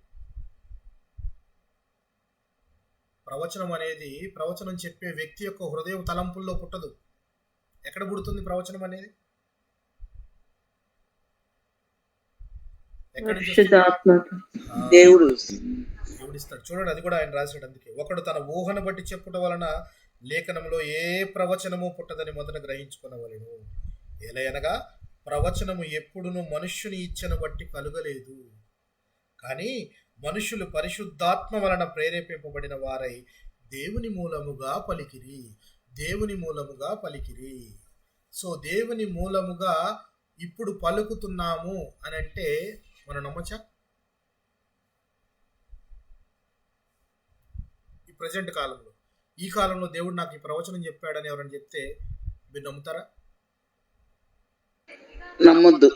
ప్రవచనం చెప్పే వ్యక్తి యొక్క హృదయం తలంపుల్లో పుట్టదు. ఎక్కడ పుడుతుంది ప్రవచనం అనేది? దేవుడు ఇస్తాడు. చూడండి, అది కూడా ఆయన రాశాడు. అందుకే ఒకడు తన ఊహను బట్టి చెప్పుట వలన లేఖనంలో ఏ ప్రవచనము పుట్టదని మొదట గ్రహించుకునవలెను. ఎలయనగా ప్రవచనము ఎప్పుడును మనుష్యుని ఇచ్చను బట్టి కలుగలేదు, కానీ మనుషులు పరిశుద్ధాత్మ వలన ప్రేరేపింపబడిన వారై దేవుని మూలముగా పలికిరి. సో దేవుని మూలముగా ఇప్పుడు పలుకుతున్నాము అని అంటే మనం నమ్మచ్చా? ఈ ప్రజెంట్ కాలంలో, ఈ కాలంలో దేవుడు నాకు ఈ ప్రవచనం చెప్పాడని ఎవరైనా చెప్తే మీరు నమ్ముతారా? నమ్మొద్దు.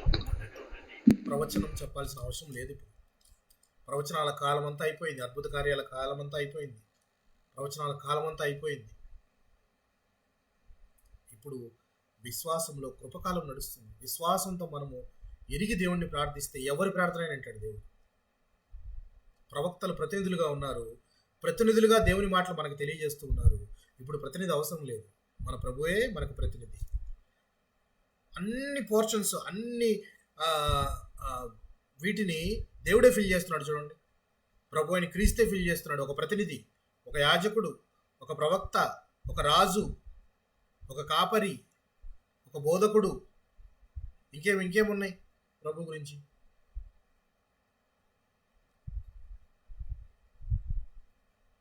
ప్రవచనం చెప్పాల్సిన అవసరం లేదు. ఇప్పుడు ప్రవచనాల కాలం అంతా అయిపోయింది, అద్భుత కార్యాల కాలం అంతా అయిపోయింది, ప్రవచనాల కాలం అంతా అయిపోయింది. ఇప్పుడు విశ్వాసంలో కృపకాలం నడుస్తుంది. విశ్వాసంతో మనము ఎరిగి దేవుణ్ణి ప్రార్థిస్తే ఎవరి ప్రార్థన అయినా వింటాడు దేవుడు. ప్రవక్తలు ప్రతినిధులుగా ఉన్నారు, ప్రతినిధులుగా దేవుని మాటలు మనకు తెలియజేస్తూ ఉన్నారు. ఇప్పుడు ప్రతినిధి అవసరం లేదు, మన ప్రభువే మనకు ప్రతినిధి. అన్ని పోర్షన్స్, అన్ని వీటిని దేవుడే ఫిల్ చేస్తున్నాడు. చూడండి, ప్రభు అయిన క్రీస్తే ఫిల్ చేస్తున్నాడు. ఒక ప్రతినిధి, ఒక యాజకుడు, ఒక ప్రవక్త, ఒక రాజు, ఒక కాపరి, ఒక బోధకుడు, ఇంకేమున్నాయి ప్రభు గురించి?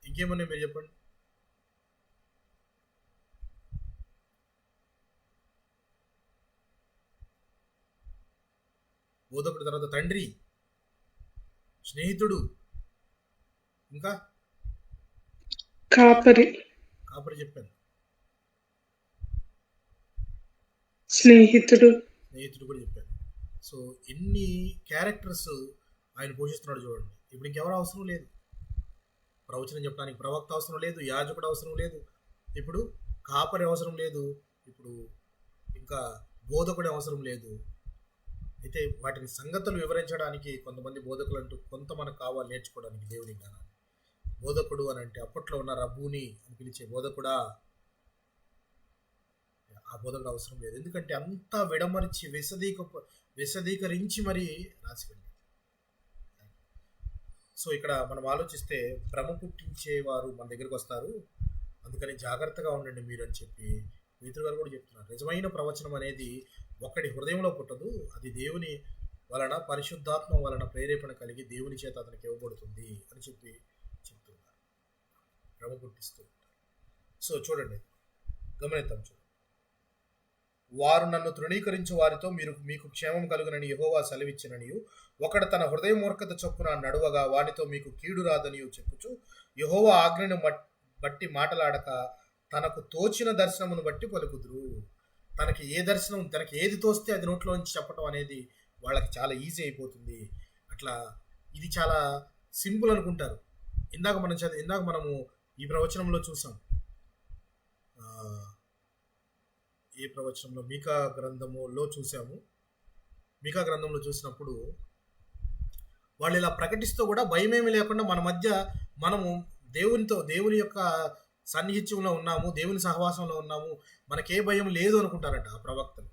ఇంకేమున్నాయి మీరు చెప్పండి. బోధకుడు తర్వాత తండ్రి, స్నేహితుడు, ఇంకా కాపరి చెప్పాను, స్నేహితుడు కూడా చెప్పాను. సో ఎన్ని క్యారెక్టర్స్ ఆయన పోషిస్తున్నాడు చూడండి. ఇప్పుడు ఇంకెవరు అవసరం లేదు, ప్రవచనం చెప్పడానికి ప్రవక్త అవసరం లేదు, యాజకుడు అవసరం లేదు, ఇప్పుడు కాపరి అవసరం లేదు, ఇప్పుడు ఇంకా బోధకుడు అవసరం లేదు. అయితే వాటిని సంగతులు వివరించడానికి కొంతమంది బోధకులు అంటూ కొంత మనకు కావాలి నేర్చుకోవడానికి దేవుని జ్ఞానాన్ని. బోధకుడు అని అంటే అప్పట్లో ఉన్న రబ్బూని అని పిలిచే బోధకుడా, ఆ బోధకుడు అవసరం లేదు. ఎందుకంటే అంతా విడమరిచి విశదీకరించి మరి రాసి వెళ్ళి. సో ఇక్కడ మనం ఆలోచిస్తే భ్రమ పుట్టించేవారు మన దగ్గరికి వస్తారు, అందుకని జాగ్రత్తగా ఉండండి మీరు అని చెప్పి పేతురు గారు కూడా చెప్తున్నారు. నిజమైన ప్రవచనం అనేది ఒకటి హృదయంలో పుట్టదు, అది దేవుని వలన పరిశుద్ధాత్మ వలన ప్రేరేపణ కలిగి దేవుని చేత అతనికి ఇవ్వబడుతుంది అని చెప్పి చెప్తున్నారు. భ్రమ పుట్టిస్తూ ఉంటారు. సో చూడండి, గమనిద్దాం. చూడండి, వారు నన్ను తృణీకరించు వారితో మీకు క్షేమం కలుగునని యెహోవా సెలవిచ్చిననియు, ఒకడు తన హృదయ మూర్ఖత చొప్పున నడువగా వానితో మీకు కీడు రాదనియు చెప్పుచు యెహోవా ఆజ్ఞను బట్టి మాటలాడక తనకు తోచిన దర్శనమును బట్టి పలుకుదురు. తనకి ఏ దర్శనం, తనకి ఏది తోస్తే అది నోట్లో నుంచి చెప్పడం అనేది వాళ్ళకి చాలా ఈజీ అయిపోతుంది. అట్లా ఇది చాలా సింపుల్ అనుకుంటారు. ఇందాక మనము ఈ ప్రవచనంలో చూసాం. ఏ ప్రవచనంలో? మీకా గ్రంథంలో చూసినప్పుడు వాళ్ళు ఇలా ప్రకటిస్తూ కూడా భయమేమి లేకుండా మన మధ్య మనము దేవుని యొక్క సన్నిహిత్యంలో ఉన్నాము, దేవుని సహవాసంలో ఉన్నాము, మనకే భయం లేదు అనుకుంటారట ఆ ప్రవక్తలు.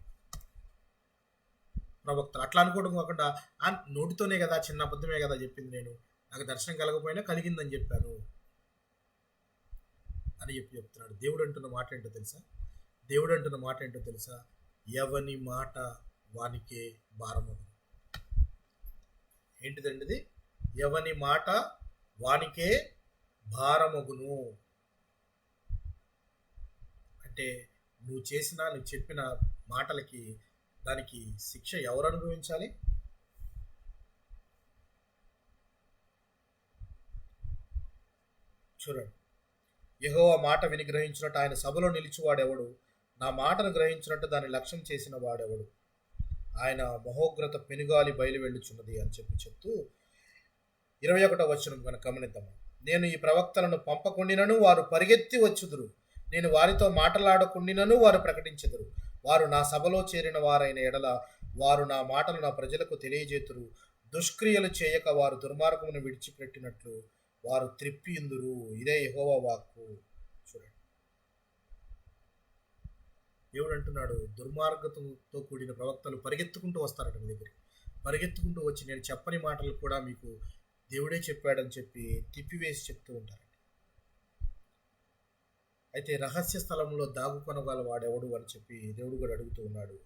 అట్లా అనుకోవడం కాకుండా నోటితోనే కదా, చిన్న అబద్ధమే కదా చెప్పింది, నాకు దర్శనం కలగకపోయినా కలిగిందని చెప్పాను అని చెప్తున్నాడు. దేవుడు అంటున్న మాట ఏంటో తెలుసా? ఎవని మాట వానికే భారమగును. ఏంటిదండి ఇది? ఎవని మాట వానికే భారమగును అంటే నువ్వు చెప్పిన మాటలకి దానికి శిక్ష ఎవరు అనుభవించాలి? చూడండి, యెహోవా మాట విని గ్రహించినట్టు ఆయన సభలో నిలిచివాడెవడు? నా మాటను గ్రహించినట్టు దాన్ని లక్ష్యం చేసిన వాడెవడు? ఆయన మహోగ్రత పెనుగాలి బయలు వెళ్ళుచున్నది అని చెప్తూ 21వ వచనం కనుక గమనిద్దాము. నేను ఈ ప్రవక్తలను పంపకుండినను వారు పరిగెత్తి వచ్చుదురు, నేను వారితో మాటలాడకుండినను వారు ప్రకటించెదరు. వారు నా సభలో చేరిన వారైన ఎడల వారు నా మాటలు నా ప్రజలకు తెలియజేతురు. దుష్క్రియలు చేయక వారు దుర్మార్గమును విడిచిపెట్టినట్లు వారు త్రిప్పియుందురు. ఇదే యెహోవా వాక్కు. చూడండి, దేవుడు అంటున్నాడు, దుర్మార్గంతో కూడిన ప్రవక్తలు పరిగెత్తుకుంటూ వస్తారట మీ దగ్గరికి. పరిగెత్తుకుంటూ వచ్చి నేను చెప్పని మాటలు కూడా మీకు దేవుడే చెప్పాడని చెప్పి తిప్పివేసి చెప్తూ ఉంటారండి. అయితే రహస్య స్థలంలో దాగుకొనగల వాడెవడు అని చెప్పి దేవుడు కూడా అడుగుతూ ఉన్నాడు.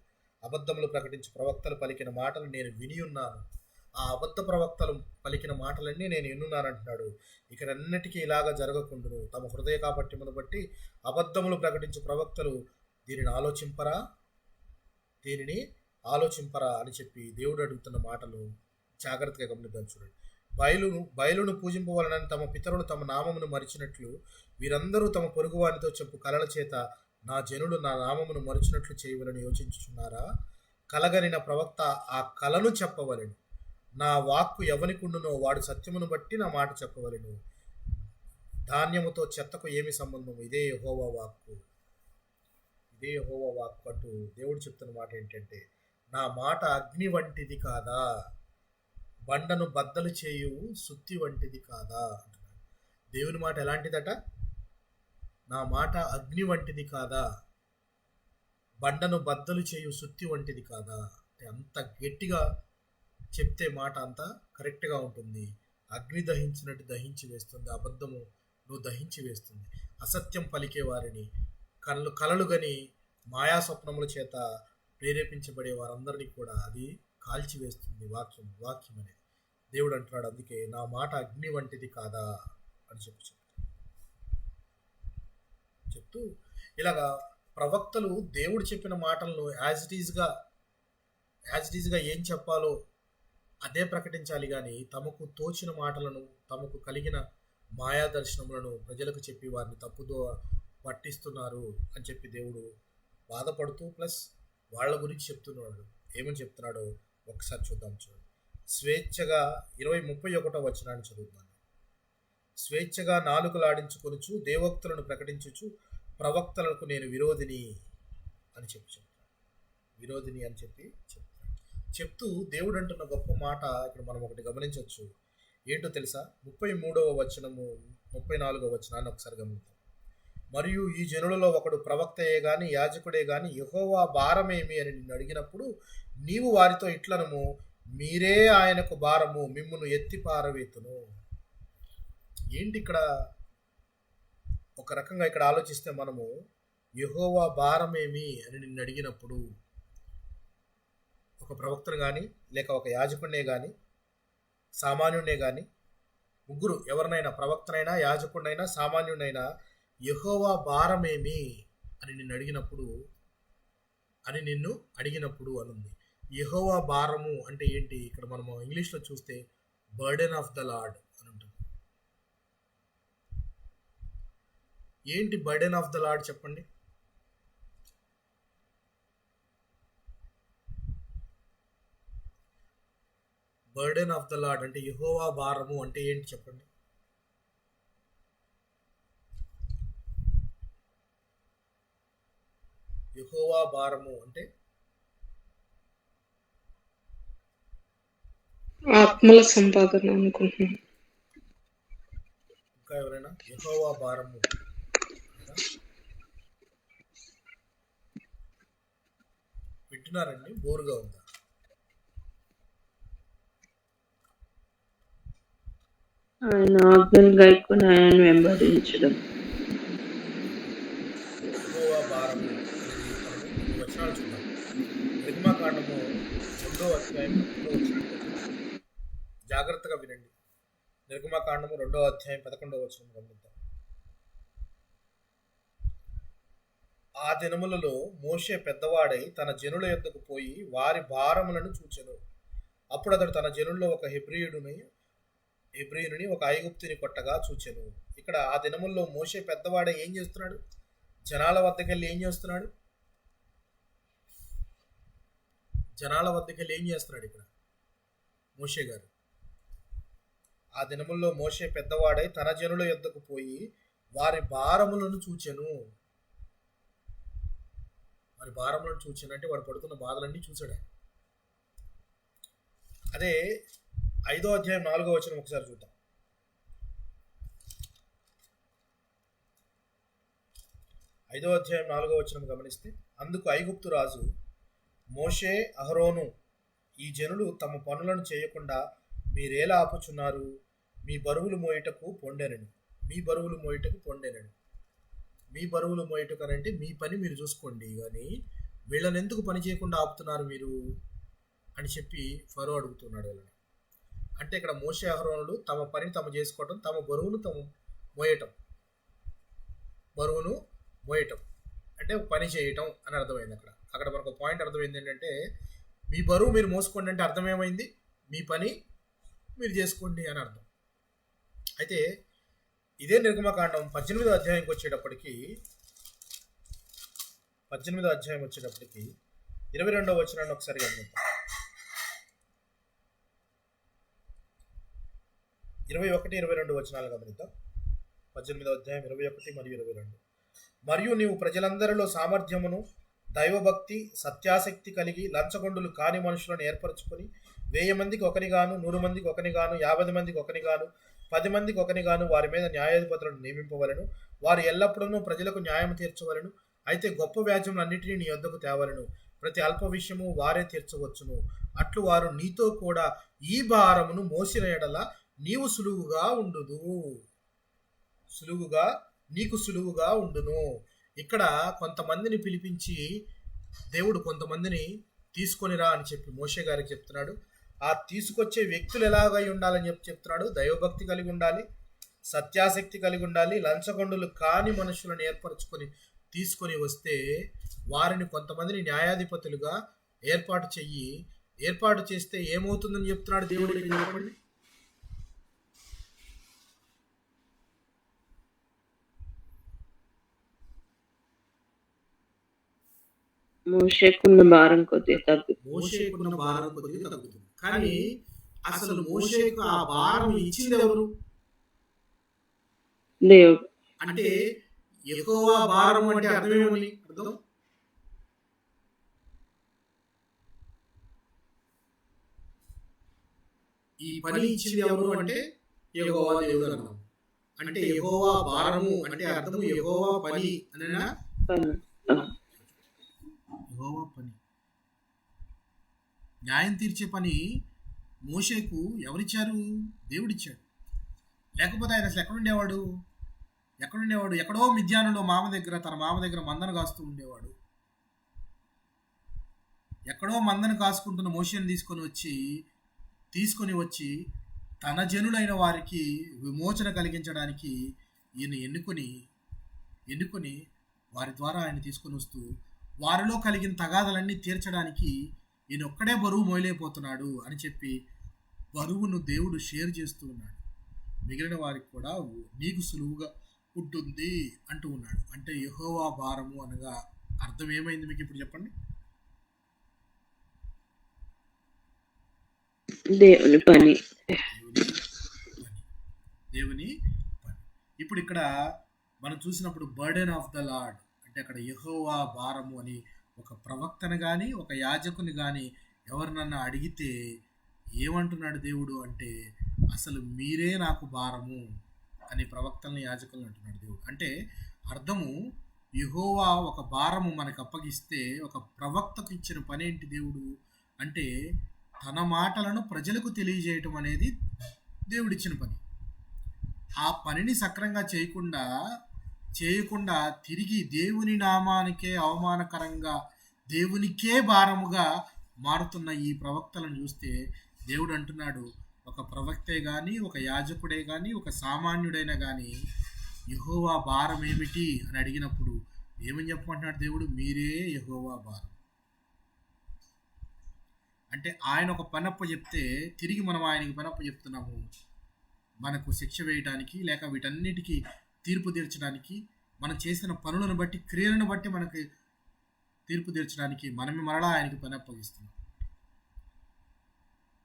అబద్ధములు ప్రకటించి ప్రవక్తలు పలికిన మాటలు నేను విని ఉన్నాను, ఆ అబద్ధ ప్రవక్తలు పలికిన మాటలన్నీ నేను వినున్నానంటున్నాడు. ఇక్కడన్నిటికీ ఇలాగా జరగకుండును. తమ హృదయ కాపట్యమును బట్టి అబద్ధములు ప్రకటించు ప్రవక్తలు దీనిని ఆలోచింపరా అని చెప్పి దేవుడు అడుగుతున్న మాటలు జాగ్రత్తగా గమనిద్దాం. చూడండి, బయలును పూజింపవలనని తమ పితరులు తమ నామమును మరిచినట్లు వీరందరూ తమ పొరుగువానితో చెప్పు కలల చేత నా జనులు నా నామమును మరిచినట్లు చేయవలని యోచించుచున్నారా? కలగనిన ప్రవక్త ఆ కలను చెప్పవలెను. నా వాక్కు ఎవనికుండునో వాడు సత్యమును బట్టి నా మాట చెప్పవలెను. ధాన్యముతో చెత్తకు ఏమి సంబంధం? ఇదే యెహోవా వాక్కు అంటూ దేవుడు చెప్తున్న మాట ఏంటంటే, నా మాట అగ్ని వంటిది కాదా, బండను బద్దలు చేయు సుత్తి వంటిది కాదా అంటున్నాడు. దేవుని మాట ఎలాంటిదట? నా మాట అగ్ని వంటిది కాదా, బండను బద్దలు చేయు సుత్తి వంటిది కాదా. అంటే అంత గట్టిగా చెప్తే మాట అంతా కరెక్ట్గా ఉంటుంది. అగ్ని దహించినట్టు దహించి వేస్తుంది, అబద్ధము నువ్వు దహించి వేస్తుంది. అసత్యం పలికే వారిని కలలు గని మాయా స్వప్నముల చేత ప్రేరేపించబడే వారందరినీ కూడా అది కాల్చివేస్తుంది వాక్యం అనేది. దేవుడు అంటున్నాడు, అందుకే నా మాట అగ్ని వంటిది కాదా అని చెప్తూ ఇలాగా ప్రవక్తలు దేవుడు చెప్పిన మాటలను యాజ్ ఇట్ ఈజ్గా ఏం చెప్పాలో అదే ప్రకటించాలి, కానీ తమకు తోచిన మాటలను, తమకు కలిగిన మాయా దర్శనములను ప్రజలకు చెప్పి వారిని తప్పుదో పట్టిస్తున్నారు అని చెప్పి దేవుడు బాధపడుతూ ప్లస్ వాళ్ళ గురించి చెప్తున్నాడు. ఏమని చెప్తున్నాడో ఒకసారి చూద్దాం. చూడండి, స్వేచ్ఛగా 31వ వచనాన్ని చదువుతున్నాను. స్వేచ్ఛగా నాలుకలాడించుకొనుచు దేవోక్తులను ప్రకటించుచు ప్రవక్తలకు నేను విరోధిని అని చెప్తున్నాడు. చెప్తూ దేవుడు అంటున్న గొప్ప మాట ఇక్కడ మనం ఒకటి గమనించవచ్చు. ఏంటో తెలుసా? 33వ వచనము 34వ వచనాన్ని ఒకసారి గమనిద్దాం. మరియు ఈ జనులలో ఒకడు ప్రవక్తయే గాని యాజకుడే గాని యెహోవా భారమేమి అని నిన్ను అడిగినప్పుడు నీవు వారితో ఇట్లనము, మీరే ఆయనకు భారము, మిమ్మును ఎత్తి పారవేతును. ఏంటి ఇక్కడ ఒక రకంగా ఇక్కడ ఆలోచిస్తే మనము యెహోవా భారమేమి అని నిన్ను అడిగినప్పుడు ఒక ప్రవక్తను కానీ లేక ఒక యాజకుడినే కానీ సామాన్యుడినే కానీ ముగ్గురు ఎవరినైనా ప్రవక్తనైనా యాజకుడినైనా సామాన్యుడైనా యెహోవా భారమేమి అని నిన్ను అడిగినప్పుడు అనుంది. యెహోవా భారము అంటే ఏంటి? ఇక్కడ మనము ఇంగ్లీష్లో చూస్తే బర్డెన్ ఆఫ్ ద లార్డ్ అని ఉంటుంది. ఏంటి బర్డెన్ ఆఫ్ ద లార్డ్ చెప్పండి? బర్డెన్ ఆఫ్ ద లార్డ్ అంటే యెహోవా భారము అంటే ఏంటి చెప్పండి? యెహోవా భారము అంటే ఆత్మల సంపాదన అనుకుంటున్నాను. ఇంకా ఎవరైనా యెహోవా భారము వింటున్నారండి? బోరుగా ఉందా? ఆయన ఆజ్ఞలు గైకొని ఆయన వెంబడించడం. యెహోవా భారము అనేది మనము కొన్ని వచనాలు చూద్దాం. నిర్గమకాండము 2వ అధ్యాయం 11వ వచనం. జాగ్రత్తగా వినండి. నిర్గమకాండము 2వ అధ్యాయం 11వ వచనం గమనిద్దాం. ఆ దినములలో మోషే పెద్దవాడై తన జనుల యొద్దకు పోయి వారి భారములను చూచెను. అప్పుడు అతడు తన జనుల్లో ఒక హెబ్రీయుని ఒక ఐగుప్తుని కొట్టగా చూచెను. ఇక్కడ ఆ దినముల్లో మోషే పెద్దవాడై ఏం చేస్తున్నాడు? జనాల వద్దకు వెళ్ళి ఏం చేస్తున్నాడు? ఇక్కడ మోషే గారు ఆ దినముల్లో మోషే పెద్దవాడై తన జనుల యొద్దకు పోయి వారి భారములను చూచెను. వారి భారములను చూచెను అంటే వాడు పడుతున్న బాధలన్నీ చూశాడు. అదే 5వ అధ్యాయం 4వ వచనం ఒకసారి చూద్దాం. 5వ అధ్యాయం 4వ వచనం గమనిస్తే, అందుకు ఐగుప్తు రాజు మోషే అహరోను, ఈ జనులు తమ పనులను చేయకుండా మీరేలా ఆపుచున్నారు? మీ బరువులు మోయుటకు పొండెనను. మీ బరువులు మోయుటకు అంటే మీ పని మీరు చూసుకోండి, కానీ వీళ్ళని ఎందుకు పని చేయకుండా ఆపుతున్నారు మీరు అని చెప్పి ఫరో అడుగుతున్నాడు వీళ్ళని. అంటే ఇక్కడ మోషే అహరోనులు తమ పని తాము చేసుకోవటం, తమ బరువును మోయటం అంటే పని చేయటం అని అర్థమైంది. అక్కడ మనకు పాయింట్ అర్థమైంది ఏంటంటే, మీ బరువు మీరు మోసుకోండి అంటే అర్థం ఏమైంది? మీ పని మీరు చేసుకోండి అని అర్థం. అయితే ఇదే నిర్గమకాండం 18వ అధ్యాయంకి వచ్చేటప్పటికి 22వ వచనాన్ని ఒకసారి గమనిద్దాం. 21, 22 వచనాలు గమనిద్దాం. 18వ అధ్యాయం 21 మరియు 22. మరియు నీవు ప్రజలందరిలో సామర్థ్యమును, దైవభక్తి, సత్యాసక్తి కలిగి లంచగొండులు కాని మనుషులను ఏర్పరచుకొని 1000 మందికి ఒకనిగాను, 100 మందికి ఒకనిగాను, 50 మందికి ఒకనిగాను, 10 మందికి ఒకనిగాను వారి మీద న్యాయాధిపతులను నియమింపవలను. వారు ఎల్లప్పుడూ ప్రజలకు న్యాయం తీర్చవలను. అయితే గొప్ప వ్యాజ్యములన్నిటినీ నీ యొద్దకు తేవలను. ప్రతి అల్ప విషయము వారే తీర్చవచ్చును. అట్లు వారు నీతో కూడా ఈ భారమును మోసిన ఎడల నీకు సులువుగా ఉండును. ఇక్కడ కొంతమందిని పిలిపించి దేవుడు కొంతమందిని తీసుకొనిరా అని చెప్పి మోషే గారికి చెప్తున్నాడు. ఆ తీసుకొచ్చే వ్యక్తులు ఎలాగై ఉండాలని చెప్తున్నాడు? దైవభక్తి కలిగి ఉండాలి, సత్యాసక్తి కలిగి ఉండాలి, లంచగొండులు కాని మనుషులను తీసుకొని వస్తే వారిని కొంతమందిని న్యాయాధిపతులుగా ఏర్పాటు చేస్తే ఏమవుతుందని చెప్తున్నాడు దేవుడు? చెప్పండి. మోషేకున్న భారం కొద్దిగా తగ్గుతుంది. కానీ అసలు మోషేకు ఆ భారం ఇచ్చింది ఎవరు? దేవుడు. అంటే యెహోవా భారం అంటే అర్థమేమని అర్థం? ఈ పని ఇచ్చింది ఎవరు అంటే యెహోవా దేవుడు అన్నాం. అంటే యెహోవా భారము అంటే అర్థము యెహోవా పని అనేనా? పని. ఆ, యెహోవా పని, న్యాయం తీర్చే పని మోషేకు ఎవరిచ్చారు? దేవుడిచ్చాడు. లేకపోతే ఆయన అసలు ఎక్కడుండేవాడు? ఎక్కడో మిద్యానులో తన మామ దగ్గర మందను కాస్తూ ఉండేవాడు. ఎక్కడో మందను కాసుకుంటున్న మోషేని తీసుకొని వచ్చి తన జనులైన వారికి విమోచన కలిగించడానికి ఈయన ఎన్నుకొని వారి ద్వారా ఆయన తీసుకొని వస్తూ వారిలో కలిగిన తగాదలన్నీ తీర్చడానికి ఈయన ఒక్కడే బరువు మోయలేకపోతున్నాడు అని చెప్పి బరువును దేవుడు షేర్ చేస్తూ ఉన్నాడు. మిగిలిన వారికి కూడా నీకు సులువుగా ఉంటుంది అంటూ ఉన్నాడు. అంటే యెహోవా భారము అనగా అర్థం ఏమైంది మీకు ఇప్పుడు చెప్పండి? దేవుని పని. దేవుని పని. ఇప్పుడు ఇక్కడ మనం చూసినప్పుడు బర్డెన్ ఆఫ్ ద లార్డ్ అంటే అక్కడ యెహోవా భారము అని ఒక ప్రవక్తను కానీ ఒక యాజకుని కానీ ఎవరినన్నా అడిగితే ఏమంటున్నాడు దేవుడు అంటే అసలు మీరే నాకు భారము అని ప్రవక్తలను యాజకులను అంటున్నాడు దేవుడు. అంటే అర్థము యెహోవా ఒక భారము మనకు అప్పగిస్తే ఒక ప్రవక్తకు ఇచ్చిన పని ఏంటి దేవుడు అంటే తన మాటలను ప్రజలకు తెలియజేయటం అనేది దేవుడిచ్చిన పని. ఆ పనిని సక్రంగా చేయకుండా తిరిగి దేవుని నామానికే అవమానకరంగా దేవునికే భారముగా మారుతున్న ఈ ప్రవక్తలను చూస్తే దేవుడు అంటున్నాడు ఒక ప్రవక్తే కానీ ఒక యాజకుడే కానీ ఒక సామాన్యుడైనా కానీ యెహోవా భారం ఏమిటి అని అడిగినప్పుడు ఏమని చెప్పమంటున్నాడు దేవుడు? మీరే యెహోవా భారం. అంటే ఆయన ఒక పనప్ప చెప్తే తిరిగి మనం ఆయనకి పనప్ప చెప్తున్నాము. మనకు శిక్ష వేయడానికి లేక వీటన్నిటికీ తీర్పు తీర్చడానికి మనం చేసిన పనులను బట్టి క్రియలను బట్టి మనకి తీర్పు తీర్చడానికి మనమే మరలా ఆయనకి పని అప్పగిస్తున్నాం.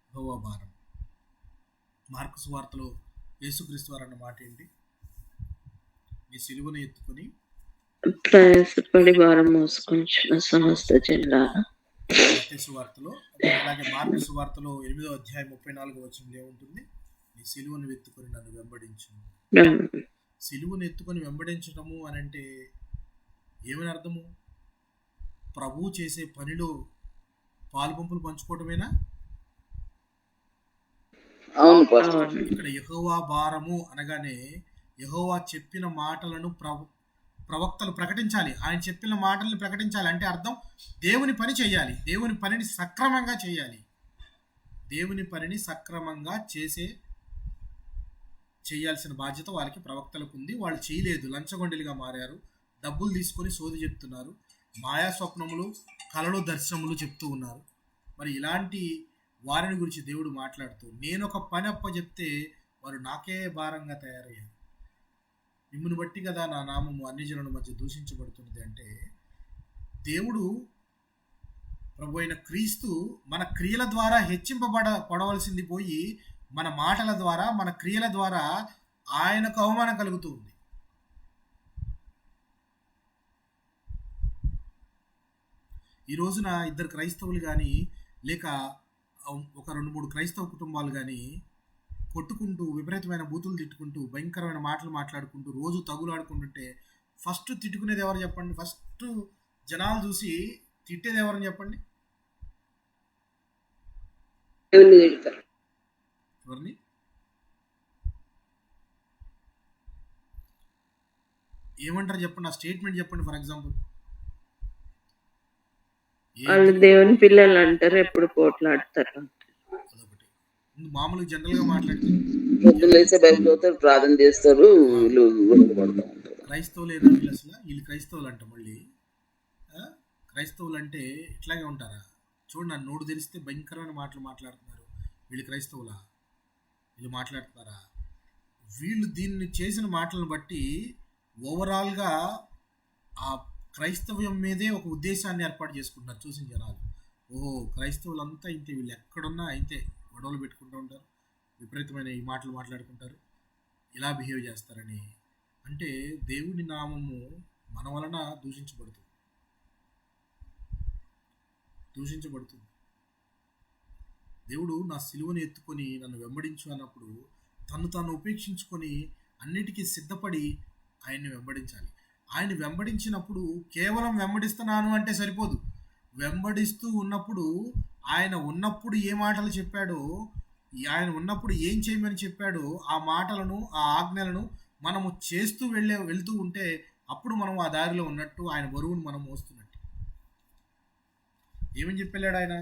యెహోవా భారం. మార్కు సువార్తలో యేసుక్రీస్తు వారు అన్న మాట ఏంటి? నీ సిలువను ఎత్తుకొని ప్రయాసపడి భారం మోసుకొంచున్న సమస్త జనులారా. మత్తయి సువార్తలో అలాగే మార్కు సువార్తలో 8వ అధ్యాయం 34వ వచనంలో ఏముంటుంది? నీ సిలువను ఎత్తుకొని నన్ను వెంబడించు. సిలువను ఎత్తుకొని వెంబడించడము అని అంటే ఏమని అర్థము? ప్రభువు చేసే పనిలో పాలుపంపులు పంచుకోవటమేనా? అవును పాస్టర్. ఇక్కడ యెహోవా భారము అనగానే యెహోవా చెప్పిన మాటలను ప్రవక్తలు ప్రకటించాలి. ఆయన చెప్పిన మాటలను ప్రకటించాలి అంటే అర్థం దేవుని పని చేయాలి. దేవుని పనిని సక్రమంగా చేయాలి. దేవుని పనిని సక్రమంగా చేయాల్సిన బాధ్యత వారికి ప్రవక్తలకు ఉంది. వాళ్ళు చేయలేదు, లంచగొండలుగా మారారు, డబ్బులు తీసుకొని సోది చెప్తున్నారు, మాయా స్వప్నములు కలలు దర్శనములు చెప్తూ ఉన్నారు. మరి ఇలాంటి వారిని గురించి దేవుడు మాట్లాడుతూ నేను ఒక పని అప్ప చెప్తే వారు నాకే భారంగా తయారయ్యారు. మిమ్మును బట్టి కదా నా నామము అన్ని జనుల మధ్య దూషించబడుతున్నది. అంటే దేవుడు ప్రభు అయిన క్రీస్తు మన క్రియల ద్వారా పడవలసింది పోయి మన మాటల ద్వారా మన క్రియల ద్వారా ఆయనకు అవమానం కలుగుతూ ఉంది. ఈ రోజున ఇద్దరు క్రైస్తవులు కానీ లేక ఒక 2-3 క్రైస్తవ కుటుంబాలు కానీ కొట్టుకుంటూ విపరీతమైన బూతులు తిట్టుకుంటూ భయంకరమైన మాటలు మాట్లాడుకుంటూ రోజు తగులాడుకుంటుంటే ఫస్ట్ తిట్టుకునేది ఎవరు చెప్పండి? ఫస్ట్ జనాలు చూసి తిట్టేది ఎవరని చెప్పండి? ఎవరిని? ఏమంటారు చెప్పండి? ఆ స్టేట్మెంట్ చెప్పండి. ఫర్ ఎగ్జాంపుల్ వాళ్ళు దేవుని పిల్లలు అంటారు, ఎప్పుడు పోట్లాడతారు. అదొకటి. మామూలుగా జనరల్ గా మాట్లాడితే పొద్దున్న లేస్తే బైబిల్ చదువుతారు, ప్రార్థన చేస్తారు, వీళ్ళు గొడవ పడతా ఉంటారు. క్రైస్తవులు ఏనా వీళ్ళు? అసలు వీళ్ళు క్రైస్తవులు అంట. మళ్ళీ క్రైస్తవులు అంటే ఇట్లాగే ఉంటారా? చూడండి, నన్ను నోడు తెరిస్తే భయంకరమైన మాటలు మాట్లాడుతున్నారు. వీళ్ళు క్రైస్తవులా? వీళ్ళు మాట్లాడుతున్నారా? వీళ్ళు దీన్ని చేసిన మాటలను బట్టి ఓవరాల్గా ఆ క్రైస్తవ్యం మీదే ఒక ఉద్దేశాన్ని ఏర్పాటు చేసుకుంటున్నారు చూసిన జనాలు. ఓహో, క్రైస్తవులంతా ఇంతే, వీళ్ళు ఎక్కడున్నా అయితే గొడవలు పెట్టుకుంటూ ఉంటారు, విపరీతమైన ఈ మాటలు మాట్లాడుకుంటారు, ఇలా బిహేవ్ చేస్తారని. అంటే దేవుని నామము మన వలన దూషించబడుతుంది. దేవుడు నా సిలువను ఎత్తుకొని నన్ను వెంబడించు అన్నప్పుడు తను తాను ఉపేక్షించుకొని అన్నిటికీ సిద్ధపడి ఆయన్ని వెంబడించాలి. ఆయన వెంబడించినప్పుడు కేవలం వెంబడిస్తున్నాను అంటే సరిపోదు. వెంబడిస్తూ ఉన్నప్పుడు ఆయన ఉన్నప్పుడు ఏ మాటలు చెప్పాడో, ఆయన ఉన్నప్పుడు ఏం చేయమని చెప్పాడో ఆ మాటలను, ఆ ఆజ్ఞలను మనము చేస్తూ వెళ్తూ ఉంటే అప్పుడు మనం ఆ దారిలో ఉన్నట్టు, ఆయన బరువును మనం మోస్తున్నట్టు. ఏమని చెప్పాడు ఆయన?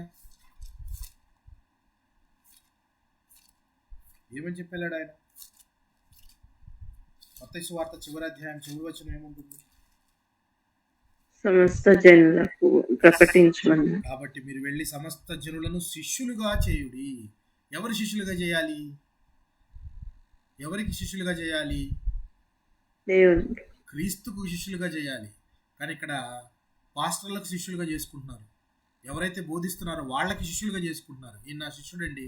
ఏమని చెప్పాడు ఆయన? మత్తయి సువార్త చివరి అధ్యాయం చివరి వచనం ఏముంటుంది? సమస్త జనులకు ప్రకటించమన్నారు. కాబట్టి మీరు వెళ్ళి సమస్త జనులను శిష్యులుగా చేయుడి. ఎవరి శిష్యులుగా చేయాలి? ఎవరికి శిష్యులుగా చేయాలి? దేవునికి. క్రీస్తుకు శిష్యులుగా చేయాలి. కానీ ఇక్కడ పాస్టర్లకు శిష్యులుగా చేసుకుంటున్నారు. ఎవరైతే బోధిస్తున్నారో వాళ్ళకి శిష్యులుగా చేసుకుంటున్నారు. ఈయన నా శిష్యుడండి,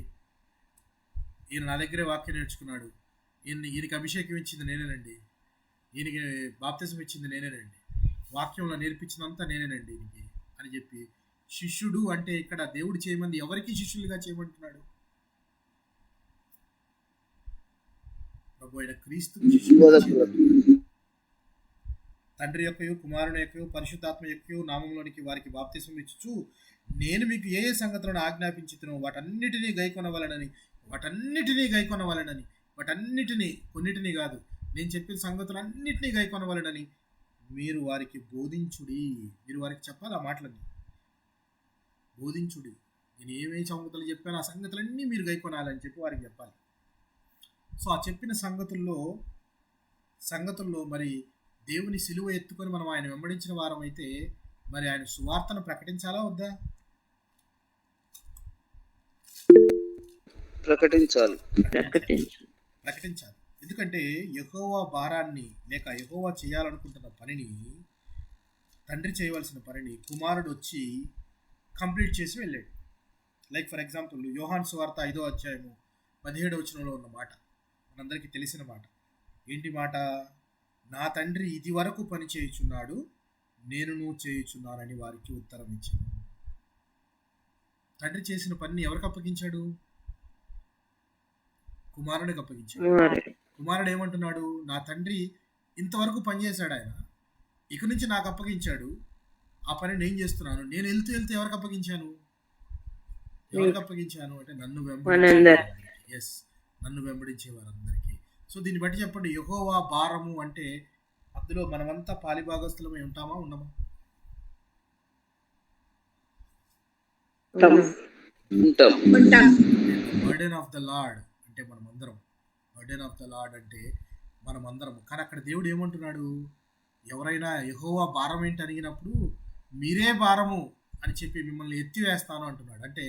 ఈయన నా దగ్గరే వాక్యం నేర్చుకున్నాడు, ఈయనకి అభిషేకం ఇచ్చింది నేనేనండి, ఈయనకి బాప్తిజం ఇచ్చింది నేనేనండి, వాక్యంలో నేర్పించినంతా నేనేనండి ఈయనకి అని చెప్పి శిష్యుడు అంటే ఇక్కడ దేవుడు చేయమంది ఎవరికి శిష్యులుగా చేయమంటున్నాడు? ప్రభు అయిన క్రీస్తుకు శిష్యులుగా చేయమంటున్నాడు. తండ్రి యొక్కయు కుమారుని యొక్కయు పరిశుద్ధాత్మ యొక్కయు నామంలోనికి వారికి బాప్తిజం ఇచ్చుచు నేను మీకు ఏ ఏ సంగతులను ఆజ్ఞాపించుతునో వాటన్నిటినీ గైకొనవలెనని, కొన్నిటిని కాదు, నేను చెప్పిన సంగతులన్నిటినీ గైకొనవలెనని మీరు వారికి బోధించుడి. మీరు వారికి చెప్పాలి ఆ మాటలన్నీ. బోధించుడి. నేను ఏమేమి సంగతులు చెప్పాను ఆ సంగతులన్నీ మీరు గైకొనాలని చెప్పి వారికి చెప్పాలి. సో ఆ చెప్పిన సంగతుల్లో మరి దేవుని సిలువ ఎత్తుకొని మనం ఆయన వెంబడించిన వారం అయితే మరి ఆయన సువార్తను ప్రకటించాలా వద్దా? ప్రకటించాలి. ఎందుకంటే యెహోవా భారాన్ని లేక యెహోవా చేయాలనుకుంటున్న పనిని, తండ్రి చేయవలసిన పనిని కుమారుడు వచ్చి కంప్లీట్ చేసి వెళ్ళాడు. లైక్ ఫర్ ఎగ్జాంపుల్ యోహాను సువార్త 5వ అధ్యాయము 17వ వచనంలో ఉన్న మాట మనందరికీ తెలిసిన మాట. ఏంటి మాట? నా తండ్రి ఇది వరకు పని చేయుచున్నాడు, నేను చేయుచున్నానని వారికి ఉత్తరం ఇచ్చాను. తండ్రి చేసిన పనిని ఎవరికి అప్పగించాడు? కుమారుడికి అప్పగించాడు. కుమారుడు ఏమంటున్నాడు? నా తండ్రి ఇంతవరకు పనిచేశాడు, ఆయన ఇక నుంచి నాకు అప్పగించాడు, ఆ పని నేను చేస్తున్నాను. నేను వెళ్తూ ఎవరికి అప్పగించాను అంటే నన్ను వెంబడించే వారందరికీ. సో దీన్ని బట్టి చెప్పండి, యెహోవా భారము అంటే అందులో మనమంతా పాలిభాగస్తులమై ఉంటామా, ఉండమా? బర్డెన్ ఆఫ్ ద లార్డ్ అంటే మనమందరం. కానీ అక్కడ దేవుడు ఏమంటున్నాడు? ఎవరైనా యెహోవా భారం ఏంటి అడిగినప్పుడు మీరే భారము అని చెప్పి మిమ్మల్ని ఎత్తివేస్తాను అంటున్నాడు. అంటే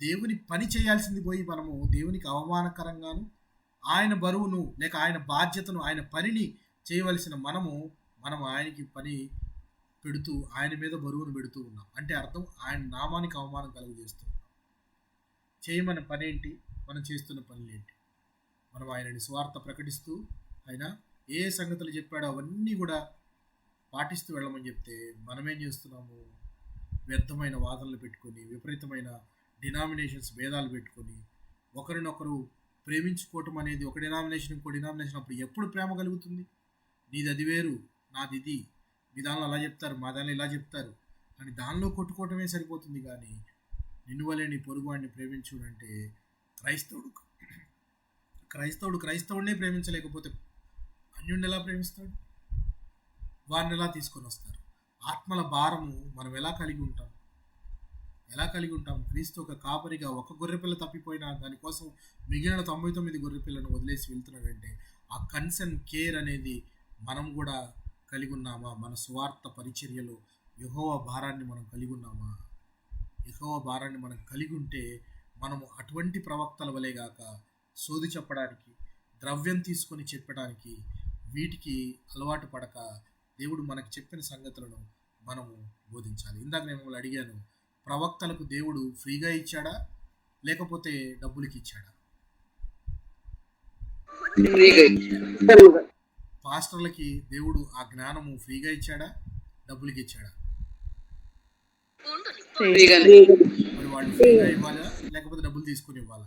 దేవుని పని చేయాల్సింది పోయి మనము దేవునికి అవమానకరంగాను ఆయన బరువును లేక ఆయన బాధ్యతను, ఆయన పనిని చేయవలసిన మనం ఆయనకి పని పెడుతూ ఆయన మీద బరువును పెడుతూ ఉన్నాం. అంటే అర్థం ఆయన నామానికి అవమానం కలుగజేస్తూ ఉన్నాం. చేయమన్న పని ఏంటి? మనం చేస్తున్న పనులు ఏంటి? మనం ఆయనని స్వార్థ ప్రకటిస్తూ ఆయన ఏ సంగతులు చెప్పాడో అవన్నీ కూడా పాటిస్తూ వెళ్ళమని చెప్తే మనమేం చేస్తున్నాము? వ్యర్థమైన వాదనలు పెట్టుకొని, విపరీతమైన డినామినేషన్స్ భేదాలు పెట్టుకొని, ఒకరినొకరు ప్రేమించుకోవటం అనేది ఒక డినామినేషన్ ఇంకో డినామినేషన్ అప్పుడు ఎప్పుడు ప్రేమ కలుగుతుంది? నీది అది వేరు, నాది ఇది, మీ దానిలో అలా చెప్తారు, మా దానిలో ఇలా చెప్తారు అని దానిలో కొట్టుకోవటమే సరిపోతుంది. కానీ నిన్ను వలే నీ పొరుగువాడిని ప్రేమించుడంటే క్రైస్తవుడినే ప్రేమించలేకపోతే అన్యుడిని ఎలా ప్రేమిస్తాడు? వారిని ఎలా తీసుకొని వస్తారు? ఆత్మల భారము మనం ఎలా కలిగి ఉంటాం? క్రీస్తు ఒక కాపరిగా ఒక గొర్రెపిల్ల తప్పిపోయినా దానికోసం మిగిలిన 99 గొర్రెపిల్లను వదిలేసి వెళ్తున్నాడంటే ఆ కన్సర్న్ కేర్ అనేది మనం కూడా కలిగి ఉన్నామా? మన స్వార్థ పరిచర్యలో యెహోవా భారాన్ని మనం కలిగి ఉన్నామా? యెహోవా భారాన్ని మనం కలిగి ఉంటే మనము అటువంటి ప్రవక్తల వలె గాక సోది చెప్పడానికి, ద్రవ్యం తీసుకొని చెప్పడానికి, వీటికి అలవాటు పడక దేవుడు మనకు చెప్పిన సంగతులను మనము బోధించాలి. ఇందాక నేను మిమ్మల్ని అడిగాను, ప్రవక్తలకు దేవుడు ఫ్రీగా ఇచ్చాడా లేకపోతే డబ్బులకి ఇచ్చాడా? పాస్టర్లకి దేవుడు ఆ జ్ఞానము ఫ్రీగా ఇచ్చాడా డబ్బులకి ఇచ్చాడా? మరి వాళ్ళు ఫ్రీగా ఇవ్వాలా లేకపోతే డబ్బులు తీసుకుని ఇవ్వాలా?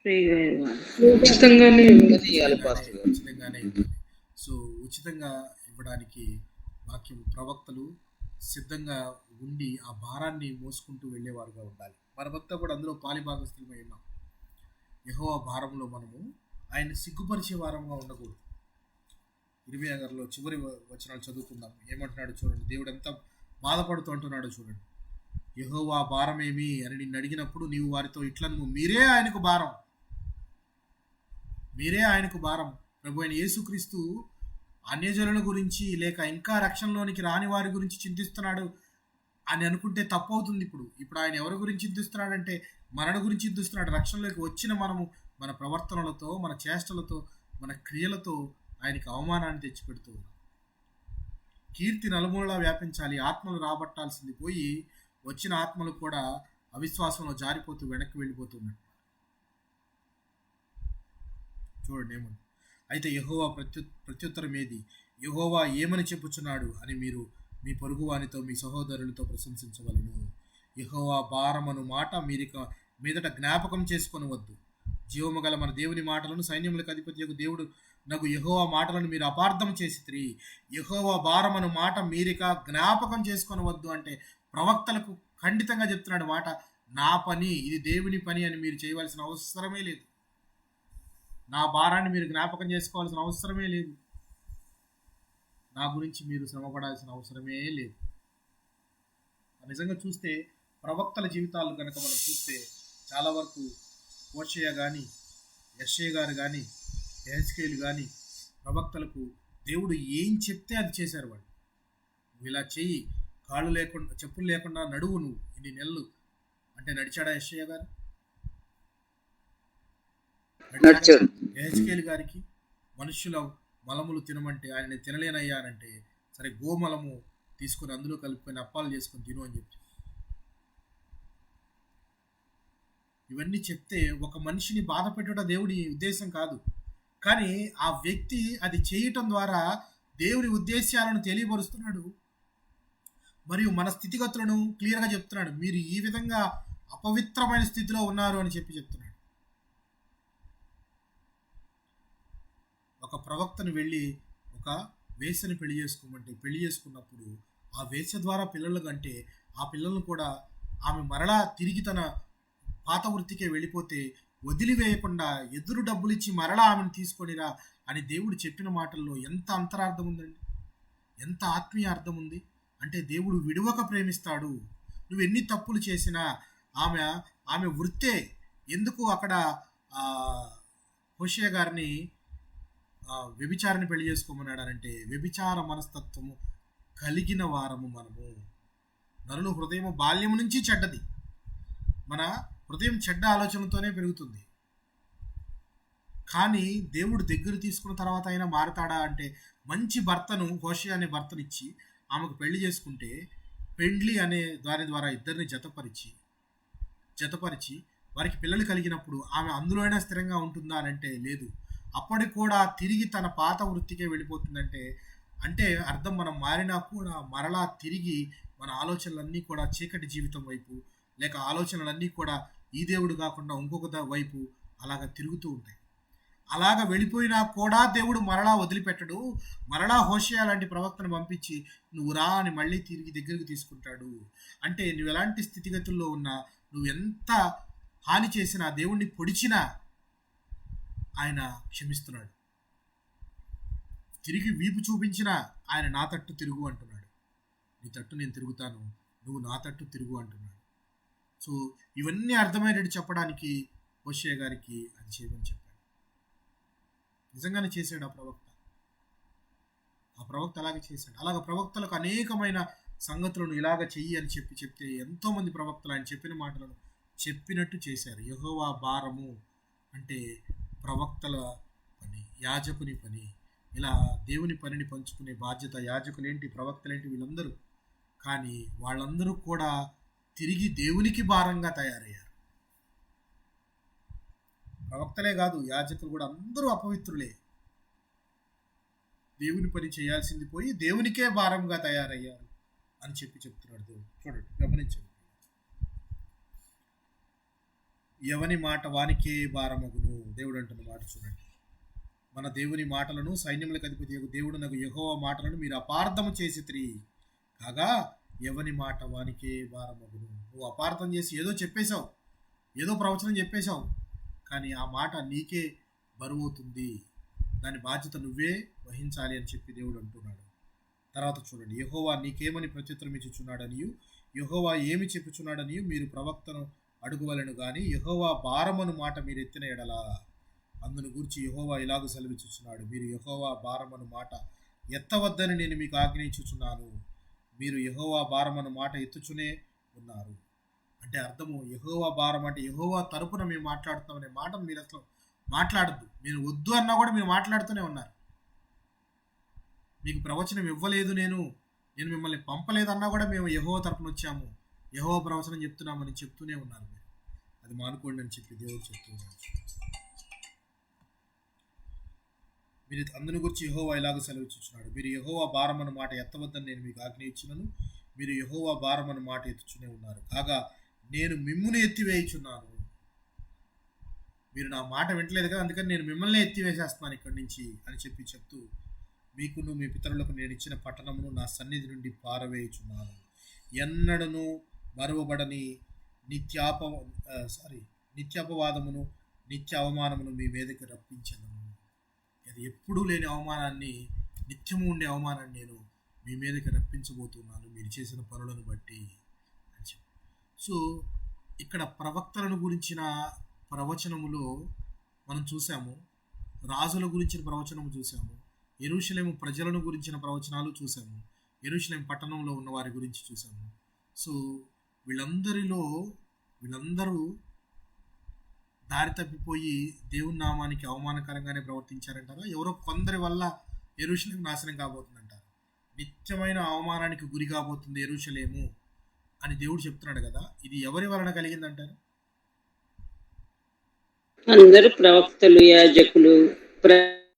ఫ్రీగా ఇవ్వాలి. ఉచితంగానే ఉచితంగానే ఇవ్వాలి పాస్టర్ గారు. ఉచితంగానే ఇవ్వాలి. సో ఉచితంగా ఇవ్వడానికి వాక్యం ప్రవక్తలు సిద్ధంగా ఉండి ఆ భారాన్ని మోసుకుంటూ వెళ్ళేవారుగా ఉండాలి. మనమంతా కూడా అందులో పాలిభాగస్తులమై ఉన్నాం. యెహోవా భారంలో మనము ఆయన సిగ్గుపరిచే వారంగా ఉండకూడదు. ఇర్మియా గారిలో చివరి వచనాలు చదువుకుందాం. ఏమంటున్నాడు చూడండి. దేవుడు ఎంత బాధపడుతూ అంటున్నాడు చూడండి. యెహోవా భారమేమి అని నిన్ను అడిగినప్పుడు నీవు వారితో ఇట్లను, మీరే ఆయనకు భారం, మీరే ఆయనకు భారం. ప్రభు అయిన యేసుక్రీస్తు అన్యజనుల గురించి లేక ఇంకా రక్షణలోనికి రాని వారి గురించి చింతిస్తున్నాడు అని అనుకుంటే తప్పు అవుతుంది. ఇప్పుడు ఆయన ఎవరి గురించి చింతిస్తున్నాడంటే మరణ గురించి చింతిస్తున్నాడు. రక్షణలోకి వచ్చిన మనము మన ప్రవర్తనలతో, మన చేష్టలతో, మన క్రియలతో ఆయనకి అవమానాన్ని తెచ్చిపెడుతూ ఉన్నాం. కీర్తి నలుమూలలా వ్యాపించాలి, ఆత్మలు రాబట్టాల్సింది పోయి వచ్చిన ఆత్మలు కూడా అవిశ్వాసంలో జారిపోతూ వెనక్కి వెళ్ళిపోతున్నాడు. చూడండి ఏమని. అయితే యెహోవా ప్రత్యుత్తరం ఏది? యెహోవా ఏమని చెప్పుచున్నాడు అని మీరు మీ పొరుగు వానితో, మీ సహోదరులతో ప్రశంసించవలను. యెహోవా భారమను మాట మీరిక మీదట జ్ఞాపకం చేసుకొనవద్దు. జీవము గల మన దేవుని మాటలను, సైన్యములకు అధిపతి దేవుడు నగు యెహోవా మాటలను మీరు అపార్థం చేసిరి. యెహోవా భారమను మాట మీరిక జ్ఞాపకం చేసుకొనవద్దు అంటే ప్రవక్తలకు ఖండితంగా చెప్తున్నాడు మాట. నా పని ఇది, దేవుని పని అని మీరు చేయవలసిన అవసరమే లేదు. నా భారాన్ని మీరు జ్ఞాపకం చేసుకోవాల్సిన అవసరమే లేదు. నా గురించి మీరు శ్రమపడాల్సిన అవసరమే లేదు. నిజంగా చూస్తే ప్రవక్తల జీవితాలు కనుక మనం చూస్తే చాలా వరకు హోషేయ కానీ, యెషయా గారు కానీ, యెహెజ్కేలు కానీ ప్రవక్తలకు దేవుడు ఏం చెప్తే అది చేశారు. వాళ్ళు నువ్వు ఇలా చెయ్యి, కాళ్ళు లేకుండా, చెప్పులు లేకుండా నడువు, నువ్వు ఇన్ని నెలలు అంటే నడిచాడా యెషయా గారు? నడిచాడు. యెహెజ్కేలు గారికి మనుష్యుల మలములు తినమంటే ఆయన తినలేనయ్యానంటే సరే గోమలము తీసుకొని అందులో కలుపుకొని అప్పాలు చేసుకొని తిను అని చెప్పి ఇవన్నీ చెప్తే ఒక మనిషిని బాధ పెట్టడం దేవుడి ఉద్దేశం కాదు. కానీ ఆ వ్యక్తి అది చేయటం ద్వారా దేవుని ఉద్దేశాలను తెలియపరుస్తున్నాడు. మరియు మన స్థితిగతులను క్లియర్గా చెప్తున్నాడు. మీరు ఈ విధంగా అపవిత్రమైన స్థితిలో ఉన్నారు అని చెప్తున్నాడు. ఒక ప్రవక్తను వెళ్ళి ఒక వేశ్యని పెళ్లి చేసుకోమంటే పెళ్లి చేసుకున్నప్పుడు ఆ వేశ్య ద్వారా పిల్లలు కంటే ఆ పిల్లలను కూడా ఆమె మరలా తిరిగి తన పాత వృత్తికే వెళ్ళిపోతే వదిలివేయకుండా ఎదురు డబ్బులు ఇచ్చి మరలా ఆమెను తీసుకొనిరా అని దేవుడు చెప్పిన మాటల్లో ఎంత అంతరార్థం ఉందండి, ఎంత ఆత్మీయ అర్థం ఉంది. అంటే దేవుడు విడువక ప్రేమిస్తాడు. నువ్వు ఎన్ని తప్పులు చేసినా ఆమె వృత్తే. ఎందుకు అక్కడ హోషేయ గారిని వ్యభిచారాన్ని పెళ్లి చేసుకోమన్నాడనంటే వ్యభిచార మనస్తత్వము కలిగిన వారము మనము. నరుల హృదయం బాల్యం నుంచి చెడ్డది. మన హృదయం చెడ్డ ఆలోచనతోనే పెరుగుతుంది. కానీ దేవుడు దగ్గర తీసుకున్న తర్వాత అయినా మారుతాడా అంటే మంచి భర్తను, హోషేయ అనే భర్తనిచ్చి ఆమెకు పెళ్లి చేసుకుంటే పెండ్లి అనే దాని ద్వారా ఇద్దరిని జతపరిచి వారికి పిల్లలు కలిగినప్పుడు ఆమె అందులోనే స్థిరంగా ఉంటుందా అని అంటే లేదు. అప్పటికి కూడా తిరిగి తన పాత వృత్తికే వెళ్ళిపోతుందంటే అంటే అర్థం మనం మారినా కూడా మరలా తిరిగి మన ఆలోచనలన్నీ కూడా చీకటి జీవితం వైపు, లేక ఆలోచనలన్నీ కూడా ఈ దేవుడు కాకుండా ఇంకొక వైపు అలాగ తిరుగుతూ ఉంటాయి. అలాగ వెళ్ళిపోయినా కూడా దేవుడు మరలా వదిలిపెట్టడు. మరలా హోషేయ లాంటి ప్రవక్తను పంపించి నువ్వు రా అని మళ్ళీ తిరిగి దగ్గరికి తీసుకుంటాడు. అంటే నువ్వు ఎలాంటి స్థితిగతుల్లో ఉన్నా, నువ్వు ఎంత హాని చేసినా, దేవుణ్ణి పొడిచినా ఆయన క్షమిస్తున్నాడు. తిరిగి వీపు చూపించినా ఆయన నా తట్టు తిరుగు అంటున్నాడు. నీ తట్టు నేను తిరుగుతాను, నువ్వు నా తట్టు తిరుగు అంటున్నాడు. సో ఇవన్నీ అర్థమయ్యేటట్టు చెప్పడానికి హోషేయ గారికి అది చేయమని చెప్పాడు. నిజంగానే చేశాడు ఆ ప్రవక్త అలాగే చేశాడు. అలాగ ప్రవక్తలకు అనేకమైన సంగతులను ఇలాగ చెయ్యి అని చెప్తే ఎంతోమంది ప్రవక్తలు ఆయన చెప్పిన మాటలను చెప్పినట్టు చేశారు. యెహోవా భారము అంటే ప్రవక్తల పని, యాజకుని పని. ఇలా దేవుని పనిని పంచుకునే బాధ్యత యాజకులేంటి, ప్రవక్తలేంటి, వీళ్ళందరూ. కానీ వాళ్ళందరూ కూడా తిరిగి దేవునికి భారంగా తయారయ్యారు. ప్రవక్తలే కాదు, యాజకులు కూడా అందరూ అపవిత్రులే. దేవుని పని చేయాల్సింది పోయి దేవునికే భారంగా తయారయ్యారు అని చెప్తున్నాడు దేవుడు. చూడండి, గమనించండి. ఎవని మాట వానికే భారమగును. దేవుడు అంటున్న మాట చూడండి. మన దేవుని మాటలను సైన్యములకు అధిపతి దేవుడు నాకు యెహోవా మాటలను మీరు అపార్థము చేసితిరి కాగా ఎవని మాట వానికే భారమగును. నువ్వు అపార్థం చేసి ఏదో చెప్పేశావు, ఏదో ప్రవచనం చెప్పేశావు, కానీ ఆ మాట నీకే బరువవుతుంది, దాని బాధ్యత నువ్వే వహించాలి అని చెప్పి దేవుడు అంటున్నాడు. తర్వాత చూడండి, యెహోవా నీకేమని ప్రత్యుత్తరం ఇచ్చుచున్నాడనియు యెహోవా ఏమి చెప్పుచున్నాడనియు మీరు ప్రవక్తను అడుగువలను గాని యెహోవా భారమను మాట మీరు ఎత్తిన ఎడల అందును గూర్చి యెహోవా ఇలాగ సెలవిచ్చుచున్నాడు, మీరు యెహోవా భారమను మాట ఎత్తవద్దని నేను మీకు ఆజ్ఞయించుచున్నాను, మీరు యెహోవా భారమను మాట ఎత్తుచునే ఉన్నారు. అంటే అర్థము, యెహోవా భారం అంటే యెహోవా తరపున మేము మాట్లాడుతామనే మాటను మీరు అసలు మాట్లాడద్దు. మీరు వద్దు అన్నా కూడా మీరు మాట్లాడుతూనే ఉన్నారు. మీకు ప్రవచనం ఇవ్వలేదు, నేను మిమ్మల్ని పంపలేదన్నా కూడా మేము యెహోవా తరపున వచ్చాము, యెహోవా ప్రవచనం చెప్తున్నామని చెప్తూనే ఉన్నారు. మీరు అది మానుకోండి అని చెప్పి దేవుడు చెప్తున్నారు. మీరు అందును గురించి యెహోవా ఇలాగ సెలవిచ్చుచున్నాడు, మీరు యెహోవా భారమను మాట ఎత్తవద్దని నేను మీకు ఆజ్ఞ ఇచ్చినను, మీరు యెహోవా భారమను మాట ఎత్తుచునే ఉన్నారు కాగా నేను మిమ్మును ఎత్తివేయుచున్నాను. మీరు నా మాట వింటలేదు కదా, అందుకని నేను మిమ్మల్ని ఎత్తివేసేస్తున్నాను ఇక్కడి నుంచి అని చెప్పి చెప్తూ, మీకును మీ పితరులకు నేను ఇచ్చిన పట్టణమును నా సన్నిధి నుండి పారవేయుచున్నాను, ఎన్నడను మరువబడని నిత్యాపవాదమును నిత్య అవమానమును మీ మీదకి రప్పించను. అది ఎప్పుడూ లేని అవమానాన్ని, నిత్యము ఉండే అవమానాన్ని నేను మీ మీదకి రప్పించబోతున్నాను మీరు చేసిన పనులను బట్టి అని చెప్పి. సో ఇక్కడ ప్రవక్తలను గురించిన ప్రవచనములో మనం చూసాము, రాజుల గురించిన ప్రవచనము చూసాము, యెరూషలేము ప్రజలను గురించిన ప్రవచనాలు చూసాము, యెరూషలేము పట్టణంలో ఉన్న వారి గురించి చూసాము. సో వీళ్ళందరూ దారి తప్పిపోయి దేవుని నామానికి అవమానకరంగానే ప్రవర్తించారంటారా? ఎవరో కొందరి వల్ల యెరూషలేము నాశనం కాబోతుందంటారు. నిత్యమైన అవమానానికి గురి కాబోతుంది యెరూషలేము అని దేవుడు చెప్తున్నాడు కదా, ఇది ఎవరి వలన కలిగిందంటారు? అందరు ప్రవక్తలు, యాజకులు,